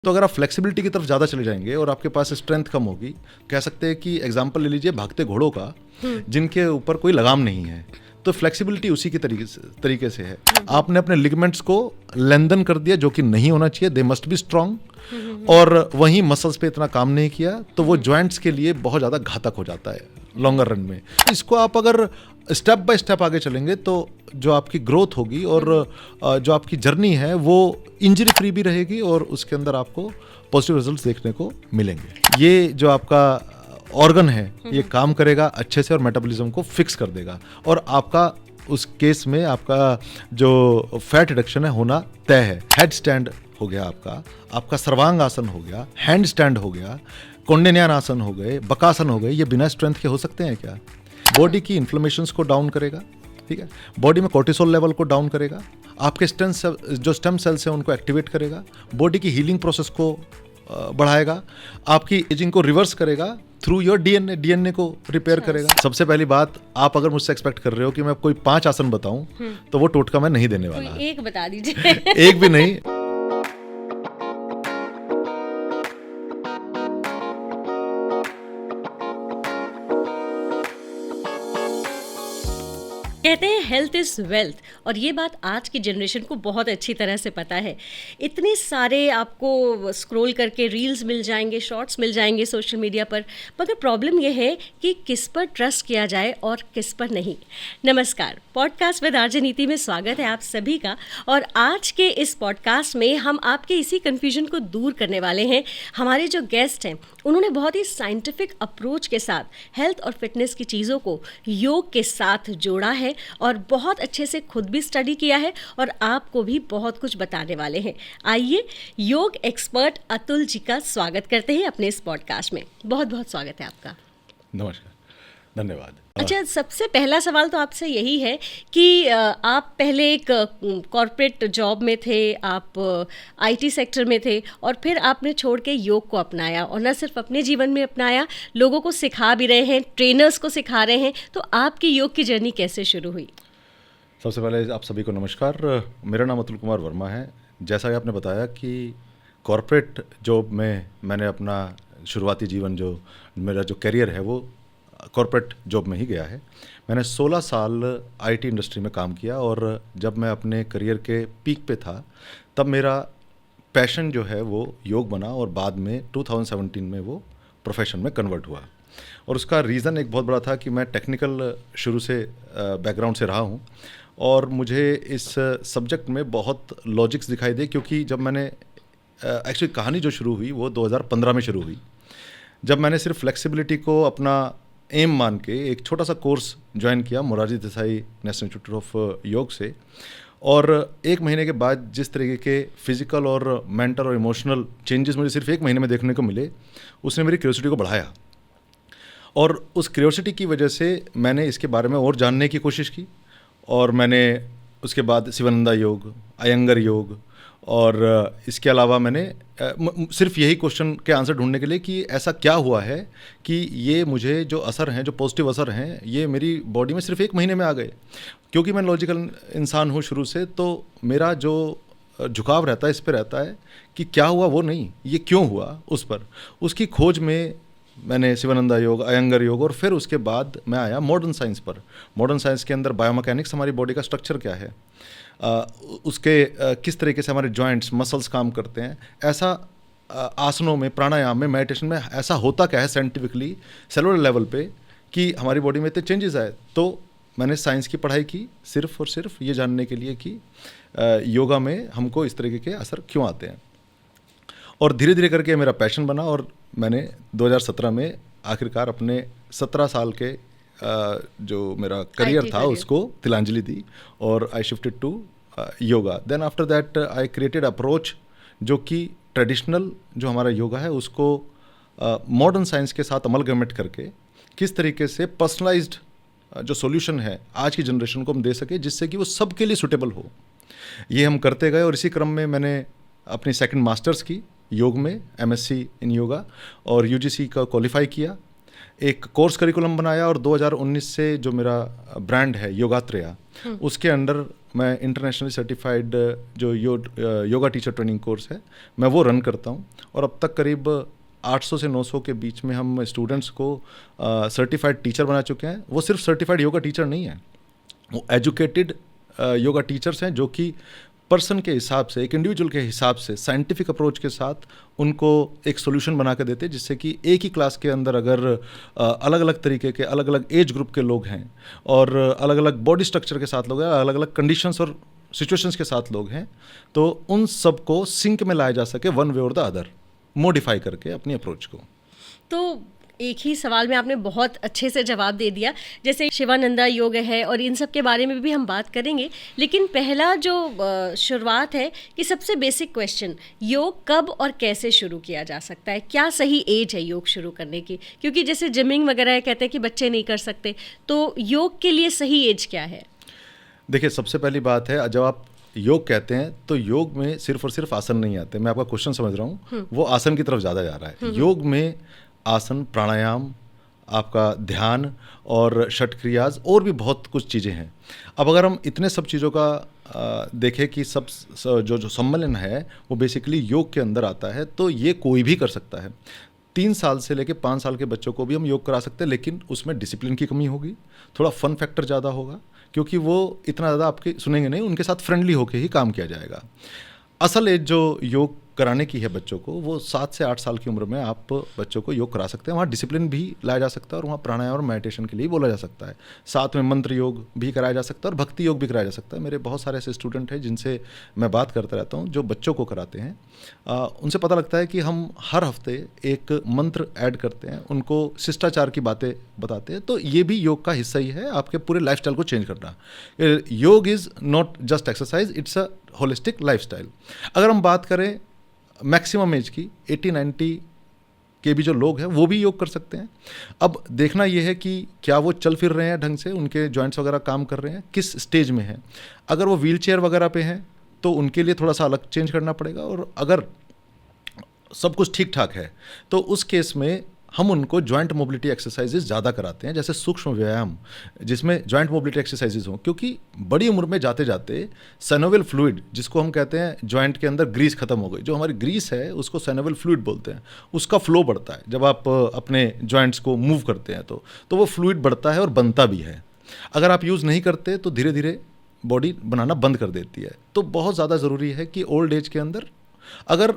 तो अगर आप फ्लेक्सिबिलिटी की तरफ ज़्यादा चले जाएंगे और आपके पास स्ट्रेंथ कम होगी, कह सकते हैं कि एग्जांपल ले लीजिए भागते घोड़ों का, जिनके ऊपर कोई लगाम नहीं है, तो फ्लेक्सिबिलिटी उसी की तरीके से है। आपने अपने लिगमेंट्स को लेंथन कर दिया, जो कि नहीं होना चाहिए, दे मस्ट बी स्ट्रांग, और वहीं मसल्स पे इतना काम नहीं किया, तो वो जॉइंट्स के लिए बहुत ज़्यादा घातक हो जाता है लॉन्गर रन में। इसको आप अगर स्टेप बाय स्टेप आगे चलेंगे तो जो आपकी ग्रोथ होगी और जो आपकी जर्नी है वो इंजरी फ्री भी रहेगी, और उसके अंदर आपको पॉजिटिव रिजल्ट्स देखने को मिलेंगे। ये जो आपका ऑर्गन है ये काम करेगा अच्छे से और मेटाबॉलिज्म को फिक्स कर देगा, और आपका उस केस में आपका जो फैट रिडक्शन है होना तय है। हेड स्टैंड हो गया, आपका सर्वांग आसन हो गया, हैंड स्टैंड हो गया, कौंडिन्यान आसन हो गए, बकासन हो गए, ये बिना स्ट्रेंथ के हो सकते हैं क्या? बॉडी की इन्फ्लेमेशंस को डाउन करेगा, ठीक है, बॉडी में कोर्टिसोल लेवल को डाउन करेगा, आपके स्टेम सेल्स हैं उनको एक्टिवेट करेगा, बॉडी की हीलिंग प्रोसेस को बढ़ाएगा, आपकी एजिंग को रिवर्स करेगा थ्रू योर डीएनए को रिपेयर करेगा। सबसे पहली बात, आप अगर मुझसे एक्सपेक्ट कर रहे हो कि मैं कोई 5 आसन बताऊं तो वो टोटका मैं नहीं देने वाला। एक बता दीजिए। एक भी नहीं। कहते हैं हेल्थ इज़ वेल्थ, और ये बात आज की जनरेशन को बहुत अच्छी तरह से पता है। इतने सारे आपको स्क्रॉल करके रील्स मिल जाएंगे, शॉर्ट्स मिल जाएंगे सोशल मीडिया पर, मगर प्रॉब्लम ये है कि किस पर ट्रस्ट किया जाए और किस पर नहीं। नमस्कार, पॉडकास्ट विद आरजे नीति में स्वागत है आप सभी का, और आज के इस पॉडकास्ट में हम आपके इसी कन्फ्यूजन को दूर करने वाले हैं। हमारे जो गेस्ट हैं उन्होंने बहुत ही साइंटिफिक अप्रोच के साथ हेल्थ और फिटनेस की चीज़ों को योग के साथ जोड़ा है, और बहुत अच्छे से खुद भी स्टडी किया है, और आपको भी बहुत कुछ बताने वाले हैं। आइए योग एक्सपर्ट अतुल जी का स्वागत करते हैं अपने इस पॉडकास्ट में। बहुत बहुत स्वागत है आपका। नमस्कार, धन्यवाद। अच्छा, सबसे पहला सवाल तो आपसे यही है कि आप पहले एक कॉर्पोरेट जॉब में थे, आप आईटी सेक्टर में थे, और फिर आपने छोड़ के योग को अपनाया, और न सिर्फ अपने जीवन में अपनाया, लोगों को सिखा भी रहे हैं, ट्रेनर्स को सिखा रहे हैं। तो आपकी योग की जर्नी कैसे शुरू हुई? सबसे पहले आप सभी को नमस्कार। मेरा नाम अतुल कुमार वर्मा है। जैसा कि आपने बताया कि कॉर्पोरेट जॉब में मैंने अपना शुरुआती जीवन, जो मेरा जो करियर है वो कॉर्पोरेट जॉब में ही गया है। मैंने 16 साल आईटी इंडस्ट्री में काम किया, और जब मैं अपने करियर के पीक पे था तब मेरा पैशन जो है वो योग बना, और बाद में 2017 में वो प्रोफेशन में कन्वर्ट हुआ। और उसका रीज़न एक बहुत बड़ा था कि मैं टेक्निकल शुरू से बैकग्राउंड से रहा हूँ, और मुझे इस सब्जेक्ट में बहुत लॉजिक्स दिखाई दे, क्योंकि जब मैंने एक्चुअली कहानी जो शुरू हुई वो 2015 में शुरू हुई, जब मैंने सिर्फ फ्लेक्सिबिलिटी को अपना एम मान के एक छोटा सा कोर्स ज्वाइन किया Morarji Desai national institute of योग से। और 1 महीने के बाद जिस तरीके के फिजिकल और मेंटल और इमोशनल चेंजेस मुझे सिर्फ 1 महीने में देखने को मिले, उसने मेरी क्यूरियोसिटी को बढ़ाया, और उस क्यूरियोसिटी की वजह से मैंने इसके बारे में और जानने की कोशिश की। और मैंने उसके बाद शिवानंदा योग, अयंगर योग, और इसके अलावा मैंने सिर्फ यही क्वेश्चन के आंसर ढूंढने के लिए कि ऐसा क्या हुआ है कि ये मुझे जो असर हैं, जो पॉजिटिव असर हैं, ये मेरी बॉडी में सिर्फ 1 महीने में आ गए। क्योंकि मैं लॉजिकल इंसान हूँ शुरू से, तो मेरा जो झुकाव रहता है इस पर रहता है कि क्या हुआ वो नहीं, ये क्यों हुआ उस पर। उसकी खोज में मैंने शिवानंदा योग, अयंगर योग, और फिर उसके बाद मैं आया मॉडर्न साइंस पर। मॉडर्न साइंस के अंदर बायोमैकेनिक्स, हमारी बॉडी का स्ट्रक्चर क्या है, उसके किस तरीके से हमारे जॉइंट्स, मसल्स काम करते हैं, ऐसा आसनों में, प्राणायाम में, मेडिटेशन में ऐसा होता क्या है साइंटिफिकली सेलुलर लेवल पे कि हमारी बॉडी में इतने चेंजेस आए। तो मैंने साइंस की पढ़ाई की सिर्फ और सिर्फ ये जानने के लिए कि योगा में हमको इस तरीके के असर क्यों आते हैं, और धीरे धीरे करके मेरा पैशन बना, और मैंने 2017 में आखिरकार अपने 17 साल के जो मेरा करियर था उसको तिलांजलि दी, और I shifted to yoga. Then after that I created approach जो कि ट्रेडिशनल जो हमारा योगा है उसको मॉडर्न साइंस के साथ अमलगमेट करके किस तरीके से पर्सनलाइज्ड जो सॉल्यूशन है आज की जनरेशन को हम दे सके, जिससे कि वो सबके लिए सूटेबल हो। ये हम करते गए, और इसी क्रम में मैंने अपनी सेकंड मास्टर्स की योग में, एमएससी इन योगा, और यूजीसी का क्वालिफाई किया। एक कोर्स करिकुलम बनाया और 2019 से जो मेरा ब्रांड है योगात्रेया, उसके अंडर मैं इंटरनेशनली सर्टिफाइड जो योगा टीचर ट्रेनिंग कोर्स है मैं वो रन करता हूँ। और अब तक करीब 800 से 900 के बीच में हम स्टूडेंट्स को सर्टिफाइड टीचर बना चुके हैं। वो सिर्फ सर्टिफाइड योगा टीचर नहीं है, वो एजुकेटेड योगा टीचर्स हैं जो कि पर्सन के हिसाब से, एक इंडिविजुअल के हिसाब से साइंटिफिक अप्रोच के साथ उनको एक सोल्यूशन बना के देते हैं, जिससे कि एक ही क्लास के अंदर अगर अलग अलग तरीके के अलग अलग एज ग्रुप के लोग हैं और अलग अलग बॉडी स्ट्रक्चर के साथ लोग हैं, अलग अलग कंडीशंस और सिचुएशंस के साथ लोग हैं, तो उन सबको सिंक में लाया जा सके वन वे और द अदर, मॉडिफाई करके अपनी अप्रोच को। तो एक ही सवाल में आपने बहुत अच्छे से जवाब दे दिया। जैसे शिवानंदा योग है और इन सब के बारे में भी हम बात करेंगे, लेकिन पहला जो शुरुआत है कि सबसे बेसिक क्वेश्चन, योग कब और कैसे शुरू किया जा सकता है? क्या सही एज है योग शुरू करने की? क्योंकि जैसे जिमिंग वगैरह कहते हैं कि बच्चे नहीं कर सकते, तो योग के लिए सही एज क्या है? देखिए, सबसे पहली बात है, जब आप योग कहते हैं तो योग में सिर्फ और सिर्फ आसन नहीं आते। मैं आपका क्वेश्चन समझ रहा हूँ, वो आसन की तरफ ज़्यादा जा रहा है। योग में आसन, प्राणायाम, आपका ध्यान और षट क्रियाज और भी बहुत कुछ चीज़ें हैं। अब अगर हम इतने सब चीज़ों का देखें कि सब जो सम्मेलन है वो बेसिकली योग के अंदर आता है, तो ये कोई भी कर सकता है। 3 साल से लेकर 5 साल के बच्चों को भी हम योग करा सकते हैं, लेकिन उसमें डिसिप्लिन की कमी होगी, थोड़ा फन फैक्टर ज़्यादा होगा, क्योंकि वो इतना ज़्यादा आपके सुनेंगे नहीं, उनके साथ फ्रेंडली होकर ही काम किया जाएगा। असल एज जो योग कराने की है बच्चों को, वो 7 से 8 साल की उम्र में आप बच्चों को योग करा सकते हैं। वहाँ डिसिप्लिन भी लाया जा सकता है और वहाँ प्राणायाम और मेडिटेशन के लिए बोला जा सकता है। साथ में मंत्र योग भी कराया जा सकता है और भक्ति योग भी कराया जा सकता है। मेरे बहुत सारे ऐसे स्टूडेंट हैं जिनसे मैं बात करता रहता हूँ, जो बच्चों को कराते हैं। उनसे पता लगता है कि हम हर हफ्ते एक मंत्र ऐड करते हैं, उनको शिष्टाचार की बातें बताते हैं। तो ये भी योग का हिस्सा ही है, आपके पूरे लाइफस्टाइल को चेंज करना। योग is not just exercise, it's a holistic lifestyle. अगर हम बात करें मैक्सिमम एज की, 80-90 के भी जो लोग हैं वो भी योग कर सकते हैं। अब देखना ये है कि क्या वो चल फिर रहे हैं ढंग से, उनके जॉइंट्स वगैरह काम कर रहे हैं, किस स्टेज में हैं। अगर वो व्हील चेयर वगैरह पे हैं तो उनके लिए थोड़ा सा अलग चेंज करना पड़ेगा, और अगर सब कुछ ठीक ठाक है तो उस केस में हम उनको जॉइंट मोबिलिटी एक्सरसाइजेज ज़्यादा कराते हैं, जैसे सूक्ष्म व्यायाम जिसमें जॉइंट मोबिलिटी एक्सरसाइजेज हों। क्योंकि बड़ी उम्र में जाते जाते सैनोवियल फ्लूइड, जिसको हम कहते हैं जॉइंट के अंदर ग्रीस खत्म हो गई, जो हमारी ग्रीस है उसको सैनोवियल फ्लूइड बोलते हैं, उसका फ्लो बढ़ता है। जब आप अपने जॉइंट्स को मूव करते हैं तो वो फ्लूइड बढ़ता है और बनता भी है। अगर आप यूज़ नहीं करते तो धीरे धीरे बॉडी बनाना बंद कर देती है। तो बहुत ज़्यादा ज़रूरी है कि ओल्ड एज के अंदर अगर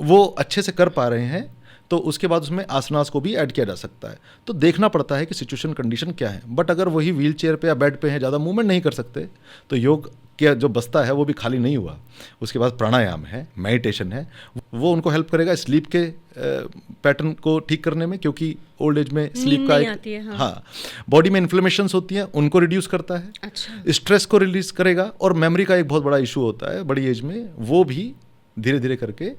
वो अच्छे से कर पा रहे हैं तो उसके बाद उसमें आसनास को भी ऐड किया जा सकता है। तो देखना पड़ता है कि सिचुएशन कंडीशन क्या है। बट अगर वही व्हील चेयर पे या बेड पे है, ज़्यादा मूवमेंट नहीं कर सकते, तो योग का जो बस्ता है वो भी खाली नहीं हुआ। उसके बाद प्राणायाम है, मेडिटेशन है, वो उनको हेल्प करेगा स्लीप के पैटर्न को ठीक करने में, क्योंकि ओल्ड एज में स्लीप का एक हाँ बॉडी में इन्फ्लेमेशंस होती हैं, उनको रिड्यूस करता है। अच्छा। स्ट्रेस को रिलीज करेगा, और मेमोरी का एक बहुत बड़ा इशू होता है बड़ी एज में, वो भी धीरे धीरे करके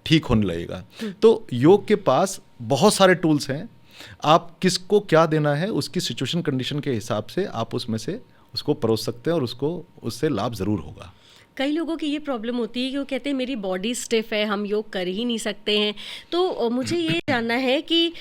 ठीक होने लगेगा। तो योग के पास बहुत सारे टूल्स हैं, आप किसको क्या देना है उसकी सिचुएशन कंडीशन के हिसाब से आप उसमें से उसको परोस सकते हैं, और उसको उससे लाभ ज़रूर होगा। कई लोगों की ये प्रॉब्लम होती है कि वो कहते हैं मेरी बॉडी स्टिफ है, हम योग कर ही नहीं सकते हैं। तो मुझे ये जानना है कि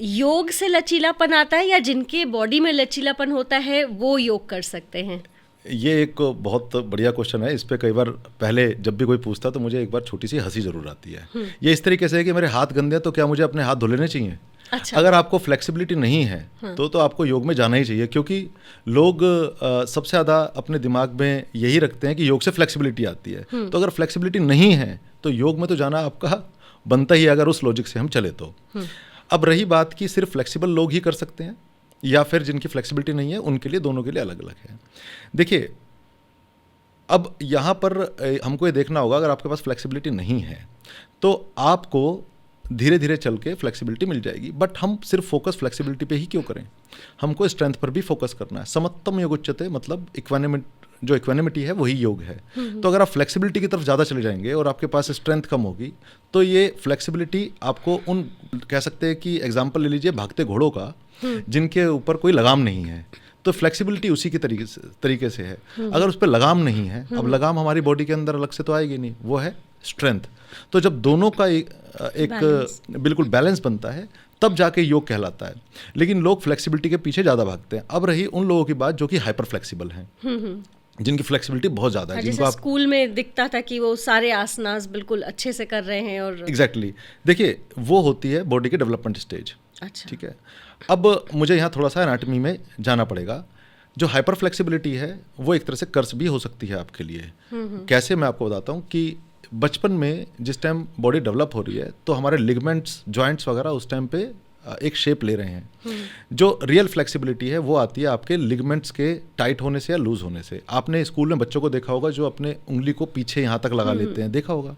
योग से लचीलापन आता है, या जिनके बॉडी में लचीलापन होता है वो योग कर सकते हैं? ये एक बहुत बढ़िया क्वेश्चन है। इस पे कई बार पहले जब भी कोई पूछता है तो मुझे एक बार छोटी सी हंसी जरूर आती है। ये इस तरीके से है कि मेरे हाथ गंदे हैं तो क्या मुझे अपने हाथ धो लेने चाहिए? अच्छा। अगर आपको फ्लेक्सिबिलिटी नहीं है तो आपको योग में जाना ही चाहिए, क्योंकि लोग सबसे ज़्यादा अपने दिमाग में यही रखते हैं कि योग से फ्लेक्सिबिलिटी आती है। तो अगर फ्लेक्सिबिलिटी नहीं है तो योग में तो जाना आपका बनता ही है, अगर उस लॉजिक से हम चले तो। अब रही बात कि सिर्फ फ्लेक्सिबल लोग ही कर सकते हैं या फिर जिनकी फ्लेक्सिबिलिटी नहीं है, उनके लिए दोनों के लिए अलग अलग है। देखिए, अब यहाँ पर हमको ये देखना होगा, अगर आपके पास फ्लेक्सिबिलिटी नहीं है तो आपको धीरे धीरे चल के फ्लेक्सिबिलिटी मिल जाएगी। बट हम सिर्फ फोकस फ्लेक्सिबिलिटी पे ही क्यों करें, हमको स्ट्रेंथ पर भी फोकस करना है। समत्तम योग उच्यते, मतलब इक्वानिमिटी है वही योग है। तो अगर आप फ्लेक्सिबिलिटी की तरफ ज़्यादा चले जाएंगे और आपके पास स्ट्रेंथ कम होगी, तो ये फ्लेक्सिबिलिटी आपको उन कह सकते हैं कि एग्जाम्पल ले लीजिए भागते घोड़ों का, जिनके ऊपर कोई लगाम नहीं है, तो फ्लेक्सिबिलिटी उसी के तरीके से है। अगर उस पर लगाम नहीं है, अब लगाम हमारी बॉडी के अंदर अलग से तो आएगी नहीं, वो है स्ट्रेंथ। तो जब दोनों का एक बिल्कुल बैलेंस बनता है तब जाके योग कहलाता है। लेकिन लोग फ्लेक्सिबिलिटी के पीछे ज़्यादा भागते हैं। अब रही उन लोगों की बात जो कि हाइपर फ्लेक्सिबल हैं, जिनकी फ्लेक्सिबिलिटी बहुत ज़्यादा है, जिनको जैसे आप स्कूल में दिखता था कि वो सारे आसनास बिल्कुल अच्छे से कर रहे हैं और एग्जैक्टली देखिए वो होती है बॉडी के डेवलपमेंट स्टेज। अच्छा ठीक है, अब मुझे यहाँ थोड़ा सा एनाटॉमी में जाना पड़ेगा। जो हाइपर फ्लेक्सिबिलिटी है वो एक तरह से कर्स भी हो सकती है आपके लिए। कैसे, मैं आपको बताता हूँ कि बचपन में जिस टाइम बॉडी डेवलप हो रही है तो हमारे लिगमेंट्स, जॉइंट्स वगैरह उस टाइम पे एक शेप ले रहे हैं। जो रियल फ्लेक्सिबिलिटी है वो आती है आपके लिगमेंट्स के टाइट होने से या लूज होने से। आपने स्कूल में बच्चों को देखा होगा जो अपने उंगली को पीछे यहाँ तक लगा लेते हैं, देखा होगा।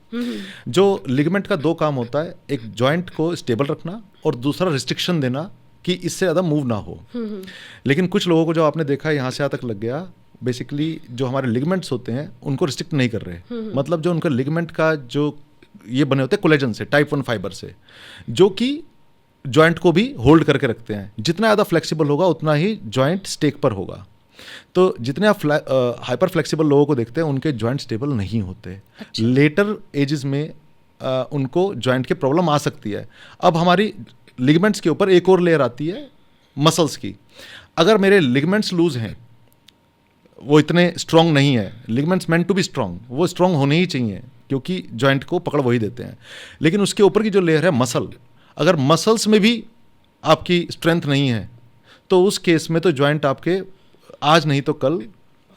जो लिगमेंट का दो काम होता है, एक जॉइंट को स्टेबल रखना और दूसरा रिस्ट्रिक्शन देना कि इससे ज़्यादा मूव ना हो। लेकिन कुछ लोगों को जो आपने देखा यहाँ से यहाँ तक लग गया, बेसिकली जो हमारे लिगमेंट्स होते हैं उनको रिस्ट्रिक्ट नहीं कर रहे। मतलब जो उनका लिगमेंट का जो ये बने होते हैं कोलेजन से, टाइप 1 फाइबर से, जो कि जॉइंट को भी होल्ड करके रखते हैं। जितना ज़्यादा फ्लेक्सिबल होगा उतना ही जॉइंट स्टेक पर होगा। तो जितने आप हाइपर फ्लेक्सिबल लोगों को देखते हैं उनके जॉइंट स्टेबल नहीं होते। अच्छा। लेटर एजेस में उनको जॉइंट की प्रॉब्लम आ सकती है। अब हमारी लिगमेंट्स के ऊपर एक और लेयर आती है मसल्स की। अगर मेरे लिगमेंट्स लूज हैं, वो इतने स्ट्रांग नहीं है, ligaments meant to be strong, वो स्ट्रांग होने ही चाहिए क्योंकि जॉइंट को पकड़ वही देते हैं। लेकिन उसके ऊपर की जो लेयर है मसल, अगर मसल्स में भी आपकी स्ट्रेंथ नहीं है तो उस केस में तो जॉइंट आपके आज नहीं तो कल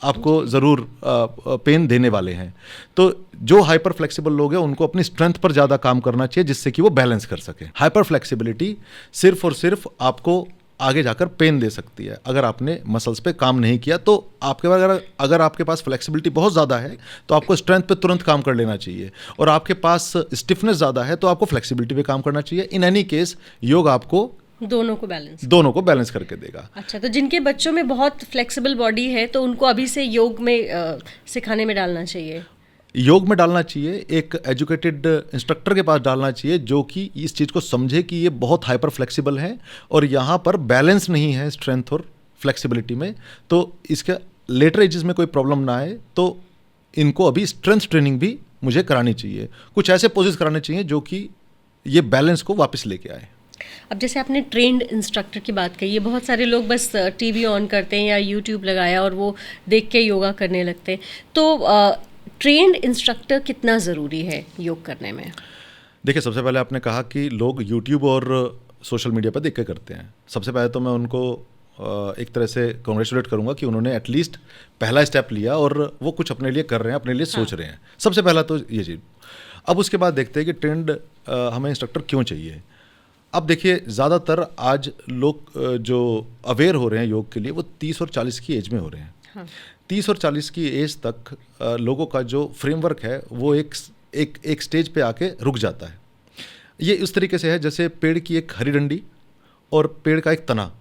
आपको ज़रूर पेन देने वाले हैं। तो जो हाइपर फ्लेक्सिबल लोग हैं उनको अपनी स्ट्रेंथ पर ज़्यादा काम करना चाहिए जिससे कि वो बैलेंस कर सके। हाइपर फ्लेक्सिबिलिटी सिर्फ और सिर्फ आपको आगे जाकर पेन दे सकती है अगर आपने मसल्स पे काम नहीं किया। तो आपके पास अगर आपके पास फ्लेक्सिबिलिटी बहुत ज़्यादा है तो आपको स्ट्रेंथ पे तुरंत काम कर लेना चाहिए, और आपके पास स्टिफनेस ज़्यादा है तो आपको फ्लेक्सिबिलिटी पे काम करना चाहिए। इन एनी केस योग आपको दोनों को बैलेंस करके देगा। अच्छा, तो जिनके बच्चों में बहुत फ्लेक्सिबल बॉडी है तो उनको अभी से योग में सिखाने में डालना चाहिए, योग में डालना चाहिए। एक एजुकेटेड इंस्ट्रक्टर के पास डालना चाहिए जो कि इस चीज़ को समझे कि ये बहुत हाइपर फ्लेक्सिबल है और यहाँ पर बैलेंस नहीं है स्ट्रेंथ और फ्लेक्सिबिलिटी में। तो इसके लेटर एजेस में कोई प्रॉब्लम ना आए तो इनको अभी स्ट्रेंथ ट्रेनिंग भी मुझे करानी चाहिए। कुछ ऐसे पोजेस कराने चाहिए जो कि ये बैलेंस को वापस लेके आए। अब जैसे आपने ट्रेंड इंस्ट्रक्टर की बात कही है, बहुत सारे लोग बस टीवी ऑन करते हैं या यूट्यूब लगाया और वो देख के योगा करने लगते हैं। तो ट्रेंड इंस्ट्रक्टर कितना ज़रूरी है योग करने में? देखिए, सबसे पहले आपने कहा कि लोग यूट्यूब और सोशल मीडिया पर देख के करते हैं। सबसे पहले तो मैं उनको एक तरह से कॉन्ग्रेचुलेट करूंगा कि उन्होंने एटलीस्ट पहला स्टेप लिया और वो कुछ अपने लिए कर रहे हैं, अपने लिए सोच रहे हैं। सबसे पहला तो ये चीज़। अब उसके बाद देखते हैं कि ट्रेंड हमें इंस्ट्रक्टर क्यों चाहिए। अब देखिए, ज़्यादातर आज लोग जो अवेयर हो रहे हैं योग के लिए वो 30 और 40 की एज में हो रहे हैं। हाँ। 30 और 40 की एज तक लोगों का जो फ्रेमवर्क है वो एक स्टेज पे आके रुक जाता है। ये इस तरीके से है जैसे पेड़ की एक हरी डंडी और पेड़ का एक तना।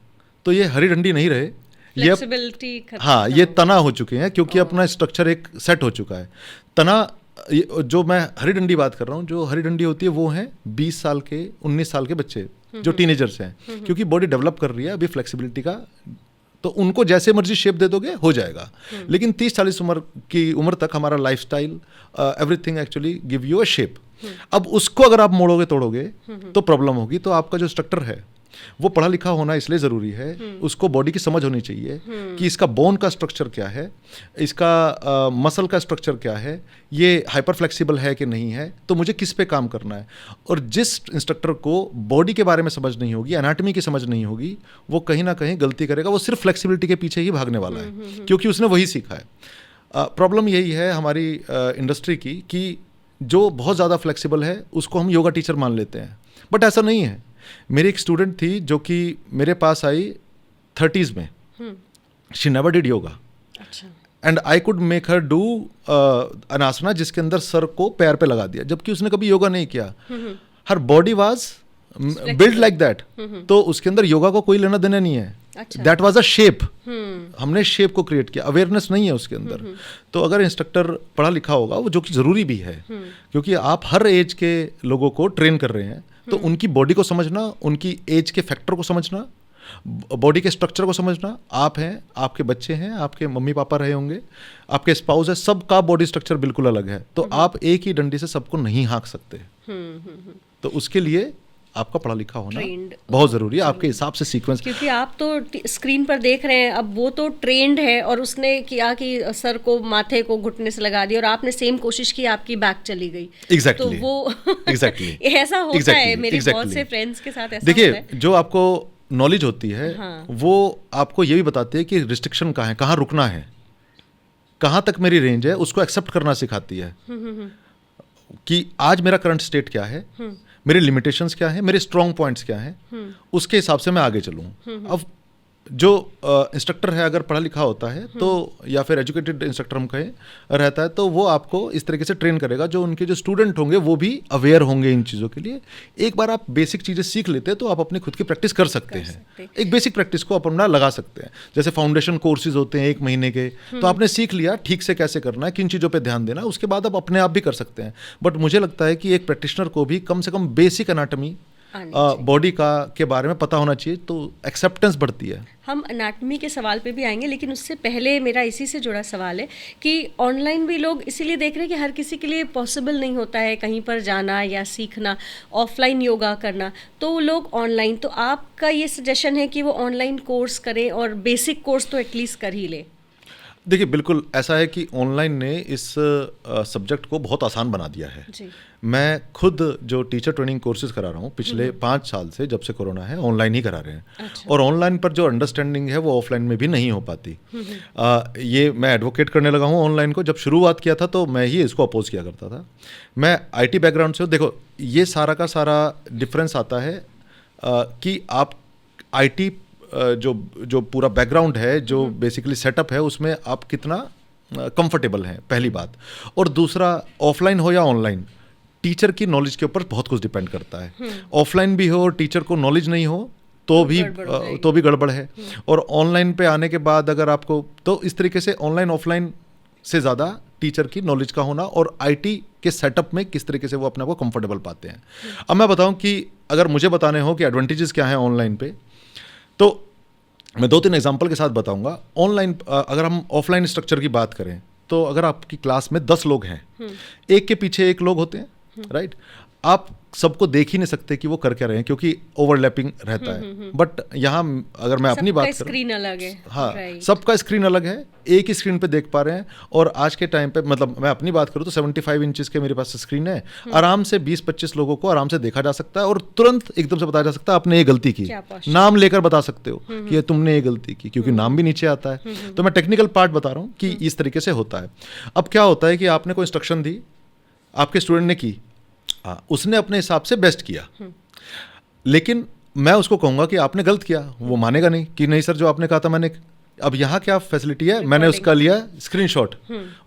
तो ये हरी डंडी नहीं रहे, ये हाँ ये तना हो चुके हैं क्योंकि अपना स्ट्रक्चर एक सेट हो चुका है। तना, जो मैं हरी डंडी बात कर रहा हूँ, जो हरी डंडी होती है वो है 20 साल के 19 साल के बच्चे जो टीनेजर्स हैं, क्योंकि बॉडी डेवलप कर रही है अभी फ्लेक्सिबिलिटी का, तो उनको जैसे मर्जी शेप दे दोगे हो जाएगा। लेकिन 30-40 की उम्र तक हमारा lifestyle everything actually give you a shape. अब उसको अगर आप मोड़ोगे तोड़ोगे तो प्रॉब्लम होगी। तो आपका जो इंस्ट्रक्टर है वो पढ़ा लिखा होना इसलिए ज़रूरी है, उसको बॉडी की समझ होनी चाहिए कि इसका बोन का स्ट्रक्चर क्या है, इसका मसल का स्ट्रक्चर क्या है, ये हाइपर फ्लेक्सिबल है कि नहीं है, तो मुझे किस पे काम करना है। और जिस इंस्ट्रक्टर को बॉडी के बारे में समझ नहीं होगी, एनाटॉमी की समझ नहीं होगी, वो कहीं ना कहीं गलती करेगा। वो सिर्फ फ्लेक्सिबिलिटी के पीछे ही भागने वाला है क्योंकि उसने वही सीखा है। प्रॉब्लम यही है हमारी इंडस्ट्री की कि जो बहुत ज़्यादा फ्लेक्सिबल है उसको हम योगा टीचर मान लेते हैं, बट ऐसा नहीं है। मेरी एक स्टूडेंट थी जो कि मेरे पास आई 30s में, she never did yoga, and I could make her do an asana जिसके अंदर सर को पैर पे लगा दिया, जबकि उसने कभी योगा नहीं किया। Her body was build like that, तो उसके अंदर योगा को कोई लेना देना नहीं है। दैट वाज अ शेप, हमने शेप को क्रिएट किया, अवेयरनेस नहीं है उसके अंदर। तो अगर इंस्ट्रक्टर पढ़ा लिखा होगा, वो जो कि ज़रूरी भी है क्योंकि आप हर एज के लोगों को ट्रेन कर रहे हैं, तो उनकी बॉडी को समझना, उनकी एज के फैक्टर को समझना, बॉडी के स्ट्रक्चर को समझना। आप हैं, आपके बच्चे हैं, आपके मम्मी पापा रहे होंगे, आपके स्पाउस है, सबका बॉडी स्ट्रक्चर बिल्कुल अलग है। तो आप एक ही डंडी से सबको नहीं हाँक सकते। तो उसके लिए आपका पढ़ा लिखा होना Trained बहुत ज़रूरी है आपके हिसाब से सीक्वेंस। क्योंकि आप तो स्क्रीन पर देख रहे हैं, अब वो तो ट्रेंड है और उसने किया कि सर को माथे को घुटने से लगा दिया और आपने सेम कोशिश की, आपकी बैक चली गई। Exactly. तो वो Exactly. ऐसा होता Exactly. है, मेरे बहुत Exactly. से फ्रेंड्स के साथ ऐसा होता देखिए, है। जो आपको नॉलेज होती है हाँ। वो आपको ये भी बताती है कि रिस्ट्रिक्शन कहाँ है, कहाँ रुकना है, कहाँ तक मेरी रेंज है, उसको एक्सेप्ट करना सिखाती है कि आज मेरा करंट स्टेट क्या है, मेरे लिमिटेशंस क्या है, मेरे स्ट्रॉन्ग पॉइंट्स क्या हैं, उसके हिसाब से मैं आगे चलूँ। अब जो इंस्ट्रक्टर है अगर पढ़ा लिखा होता है तो, या फिर एजुकेटेड इंस्ट्रक्टर हम कहें रहता है, तो वो आपको इस तरीके से ट्रेन करेगा, जो उनके जो स्टूडेंट होंगे वो भी अवेयर होंगे इन चीज़ों के लिए। एक बार आप बेसिक चीज़ें सीख लेते हैं तो आप अपनी खुद की प्रैक्टिस कर सकते हैं। एक बेसिक प्रैक्टिस को आप अपना लगा सकते हैं। जैसे फाउंडेशन कोर्सेज होते हैं 1 महीने के, तो आपने सीख लिया ठीक से कैसे करना है, किन चीज़ों पर ध्यान देना है, उसके बाद आप अपने आप भी कर सकते हैं। बट मुझे लगता है कि एक प्रैक्टिशनर को भी कम से कम बेसिक एनाटॉमी बॉडी का के बारे में पता होना चाहिए, तो एक्सेप्टेंस बढ़ती है। हम एनाटॉमी के सवाल पे भी आएंगे, लेकिन उससे पहले मेरा इसी से जुड़ा सवाल है कि ऑनलाइन भी लोग इसीलिए देख रहे हैं कि हर किसी के लिए पॉसिबल नहीं होता है कहीं पर जाना या सीखना, ऑफलाइन योगा करना, तो लोग ऑनलाइन, तो आपका ये सजेशन है कि वो ऑनलाइन कोर्स करें और बेसिक कोर्स तो एटलीस्ट कर ही ले। देखिए, बिल्कुल ऐसा है कि ऑनलाइन ने इस सब्जेक्ट को बहुत आसान बना दिया है जी। मैं खुद जो टीचर ट्रेनिंग कोर्सेज करा रहा हूँ पिछले 5 साल से, जब से कोरोना है, ऑनलाइन ही करा रहे हैं। अच्छा। और ऑनलाइन पर जो अंडरस्टैंडिंग है वो ऑफलाइन में भी नहीं हो पाती। ये मैं एडवोकेट करने लगा हूँ ऑनलाइन को। जब शुरुआत किया था तो मैं ही इसको अपोज किया करता था। मैं आईटी बैकग्राउंड से हूँ। देखो, ये सारा का सारा डिफरेंस आता है कि आप आईटी जो पूरा बैकग्राउंड है, जो बेसिकली सेटअप है, उसमें आप कितना कंफर्टेबल हैं, पहली बात। और दूसरा, ऑफलाइन हो या ऑनलाइन, टीचर की नॉलेज के ऊपर बहुत कुछ डिपेंड करता है। ऑफलाइन भी हो और टीचर को नॉलेज नहीं हो तो भी गड़बड़ है। और ऑनलाइन पे आने के बाद अगर आपको, तो इस तरीके से ऑनलाइन ऑफलाइन से ज़्यादा टीचर की नॉलेज का होना और आईटी के सेटअप में किस तरीके से वो अपने आप को कंफर्टेबल पाते हैं। अब मैं बताऊं कि अगर मुझे बताने हो कि एडवांटेजेस क्या हैं ऑनलाइन पे, तो मैं 2-3 एग्जांपल के साथ बताऊंगा। ऑनलाइन अगर हम ऑफलाइन स्ट्रक्चर की बात करें तो अगर आपकी क्लास में 10 लोग हैं, एक के पीछे एक लोग होते हैं, राइट। आप सबको देख ही नहीं सकते कि वो कर क्या रहे हैं, क्योंकि ओवरलैपिंग रहता है। बट यहाँ अगर मैं अपनी बात करूं, स्क्रीन अलग है। हाँ, सबका स्क्रीन अलग है, एक ही स्क्रीन पे देख पा रहे हैं। और आज के टाइम पे, मतलब मैं अपनी बात करूं तो 75 इंचेस के मेरे पास स्क्रीन है। आराम से 20-25 लोगों को आराम से देखा जा सकता है और तुरंत एकदम से बताया जा सकता है आपने ये गलती की। नाम लेकर बता सकते हो कि ये तुमने ये गलती की, क्योंकि नाम भी नीचे आता है। तो मैं टेक्निकल पार्ट बता रहा हूँ कि इस तरीके से होता है। अब क्या होता है कि आपने कोई इंस्ट्रक्शन दी, आपके स्टूडेंट ने की, उसने अपने हिसाब से बेस्ट किया, लेकिन मैं उसको कहूंगा कि आपने गलत किया। वो मानेगा नहीं कि नहीं सर, जो आपने कहा था मैंने। अब यहाँ क्या फैसिलिटी है, मैंने उसका लिया स्क्रीनशॉट,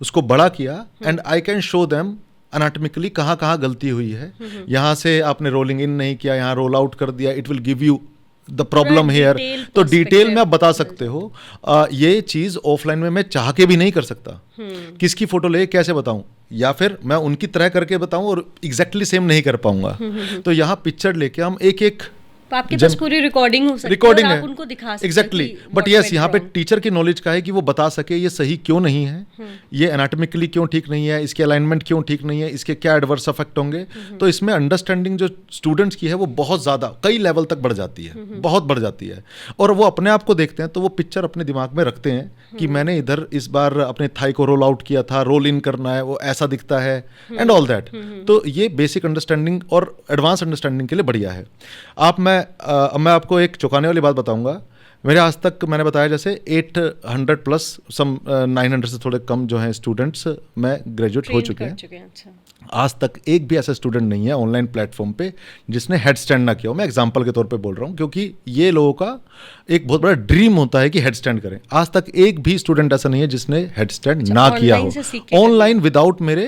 उसको बड़ा किया, and I can show them anatomically कहाँ कहाँ गलती हुई है। यहाँ से आपने रोलिंग इन नहीं किया, यहाँ रोल आउट कर दिया, it will give you the problem here. तो डिटेल में आप बता सकते हो। ये चीज़ ऑफलाइन में मैं चाह के भी नहीं कर सकता। किसकी फोटो ले कैसे बताऊं, या फिर मैं उनकी तरह करके बताऊं और एग्जैक्टली सेम नहीं कर पाऊंगा। तो यहाँ पिक्चर लेके हम एक एक, आपके पास पूरी रिकॉर्डिंग हो सकती है, रिकॉर्डिंग है, आप उनको दिखा सकते हैं। एग्जैक्टली। बट यस, यहाँ पे टीचर की नॉलेज का है कि वो बता सके ये सही क्यों नहीं है, ये एनाटॉमिकली क्यों ठीक नहीं है, इसके अलाइनमेंट क्यों ठीक नहीं है, इसके क्या एडवर्स इफेक्ट होंगे। तो इसमें अंडरस्टैंडिंग जो स्टूडेंट्स की है वो बहुत ज़्यादा, कई लेवल तक बढ़ जाती है, बहुत बढ़ जाती है। और वो अपने आप को देखते हैं तो वो पिक्चर अपने दिमाग में रखते हैं कि मैंने इधर इस बार अपने थाई को रोल आउट किया था, रोल इन करना है, वो ऐसा दिखता है, एंड ऑल दैट। तो ये बेसिक अंडरस्टैंडिंग और एडवांस अंडरस्टैंडिंग के लिए बढ़िया है। मैं आपको एक चौंकाने वाली बात बताऊंगा। मेरे आज तक मैंने बताया जैसे 800 प्लस, सम 900 से थोड़े कम जो हैं स्टूडेंट्स में ग्रेजुएट हो चुके हैं। अच्छा। आज तक एक भी ऐसा स्टूडेंट नहीं है ऑनलाइन प्लेटफॉर्म पे जिसने हेड स्टैंड ना किया हो। मैं एग्जांपल के तौर पे बोल रहा हूँ, क्योंकि ये लोगों का एक बहुत बड़ा ड्रीम होता है कि हेड स्टैंड करें। आज तक एक भी स्टूडेंट ऐसा नहीं है जिसने हेड स्टैंड ना किया हो ऑनलाइन विदाउट मेरे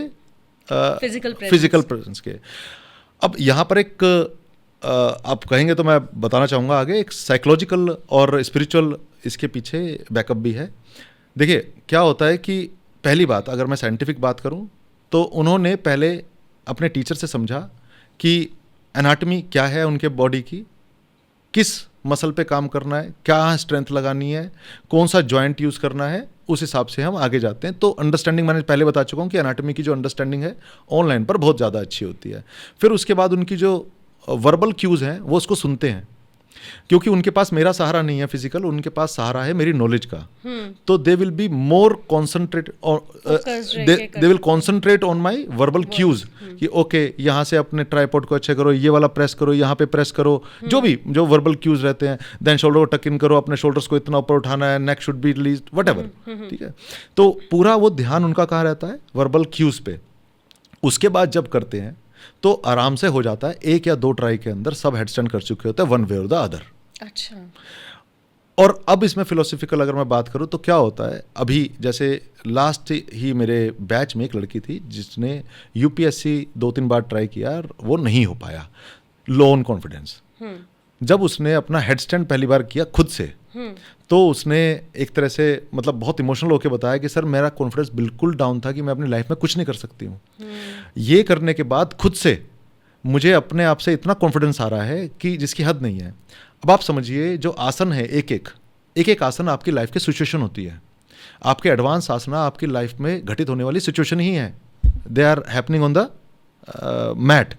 फिजिकल प्रेजेंस के। अब यहाँ पर एक आप कहेंगे तो मैं बताना चाहूँगा आगे, एक साइकोलॉजिकल और स्पिरिचुअल इसके पीछे बैकअप भी है। देखिए क्या होता है कि पहली बात, अगर मैं साइंटिफिक बात करूँ तो उन्होंने पहले अपने टीचर से समझा कि एनाटॉमी क्या है उनके बॉडी की, किस मसल पे काम करना है, क्या स्ट्रेंथ लगानी है, कौन सा जॉइंट यूज़ करना है, उस हिसाब से हम आगे जाते हैं। तो अंडरस्टैंडिंग मैंने पहले बता चुका हूँ कि एनाटॉमी की जो अंडरस्टैंडिंग है ऑनलाइन पर बहुत ज़्यादा अच्छी होती है। फिर उसके बाद उनकी जो वर्बल क्यूज़ हैं वो उसको सुनते हैं, क्योंकि उनके पास मेरा सहारा नहीं है फिजिकल, उनके पास सहारा है मेरी नॉलेज का। तो they will be more concentrate, they will concentrate on my verbal cues कि ओके यहाँ से अपने ट्राइपॉड को अच्छे करो, ये वाला प्रेस करो, यहाँ पे प्रेस करो, जो भी जो वर्बल क्यूज रहते हैं। देन शोल्डर को टक इन करो, अपने शोल्डर्स को इतना ऊपर उठाना है, neck should be release, whatever, ठीक है। तो पूरा वो ध्यान उनका कहाँ रहता है, वर्बल क्यूज पे। उसके बाद जब करते हैं तो आराम से हो जाता है, एक या दो ट्राई के अंदर सब हेडस्टैंड कर चुके होते हैं, वन वे और द अदर। अच्छा। और अब इसमें फिलोसफिकल अगर मैं बात करूं तो क्या होता है, अभी जैसे लास्ट ही मेरे बैच में एक लड़की थी जिसने यूपीएससी 2-3 बार ट्राई किया और वो नहीं हो पाया, लो ऑन कॉन्फिडेंस। जब उसने अपना हेडस्टैंड पहली बार किया खुद से, तो उसने एक तरह से मतलब बहुत इमोशनल होकर बताया कि सर मेरा कॉन्फिडेंस बिल्कुल डाउन था कि मैं अपनी लाइफ में कुछ नहीं कर सकती हूँ। ये करने के बाद खुद से मुझे अपने आप से इतना कॉन्फिडेंस आ रहा है कि जिसकी हद नहीं है। अब आप समझिए जो आसन है, एक आसन आपकी लाइफ की सिचुएशन होती है। आपके एडवांस आसना आपकी लाइफ में घटित होने वाली सिचुएशन ही है, they are happening on the mat.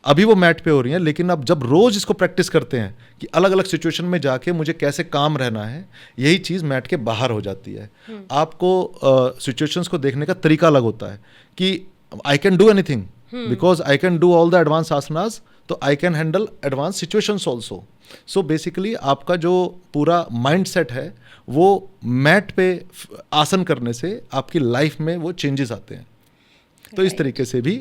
अभी वो मैट पे हो रही हैं, लेकिन अब जब रोज इसको प्रैक्टिस करते हैं कि अलग अलग सिचुएशन में जाके मुझे कैसे काम रहना है, यही चीज़ मैट के बाहर हो जाती है। आपको सिचुएशंस को देखने का तरीका अलग होता है कि I can do anything because I can do all the advance asanas, तो I can handle advance situations also. So basically आपका जो पूरा माइंड सेट है वो मैट पे आसन करने से आपकी लाइफ में वो चेंजेस आते हैं। तो इस तरीके से भी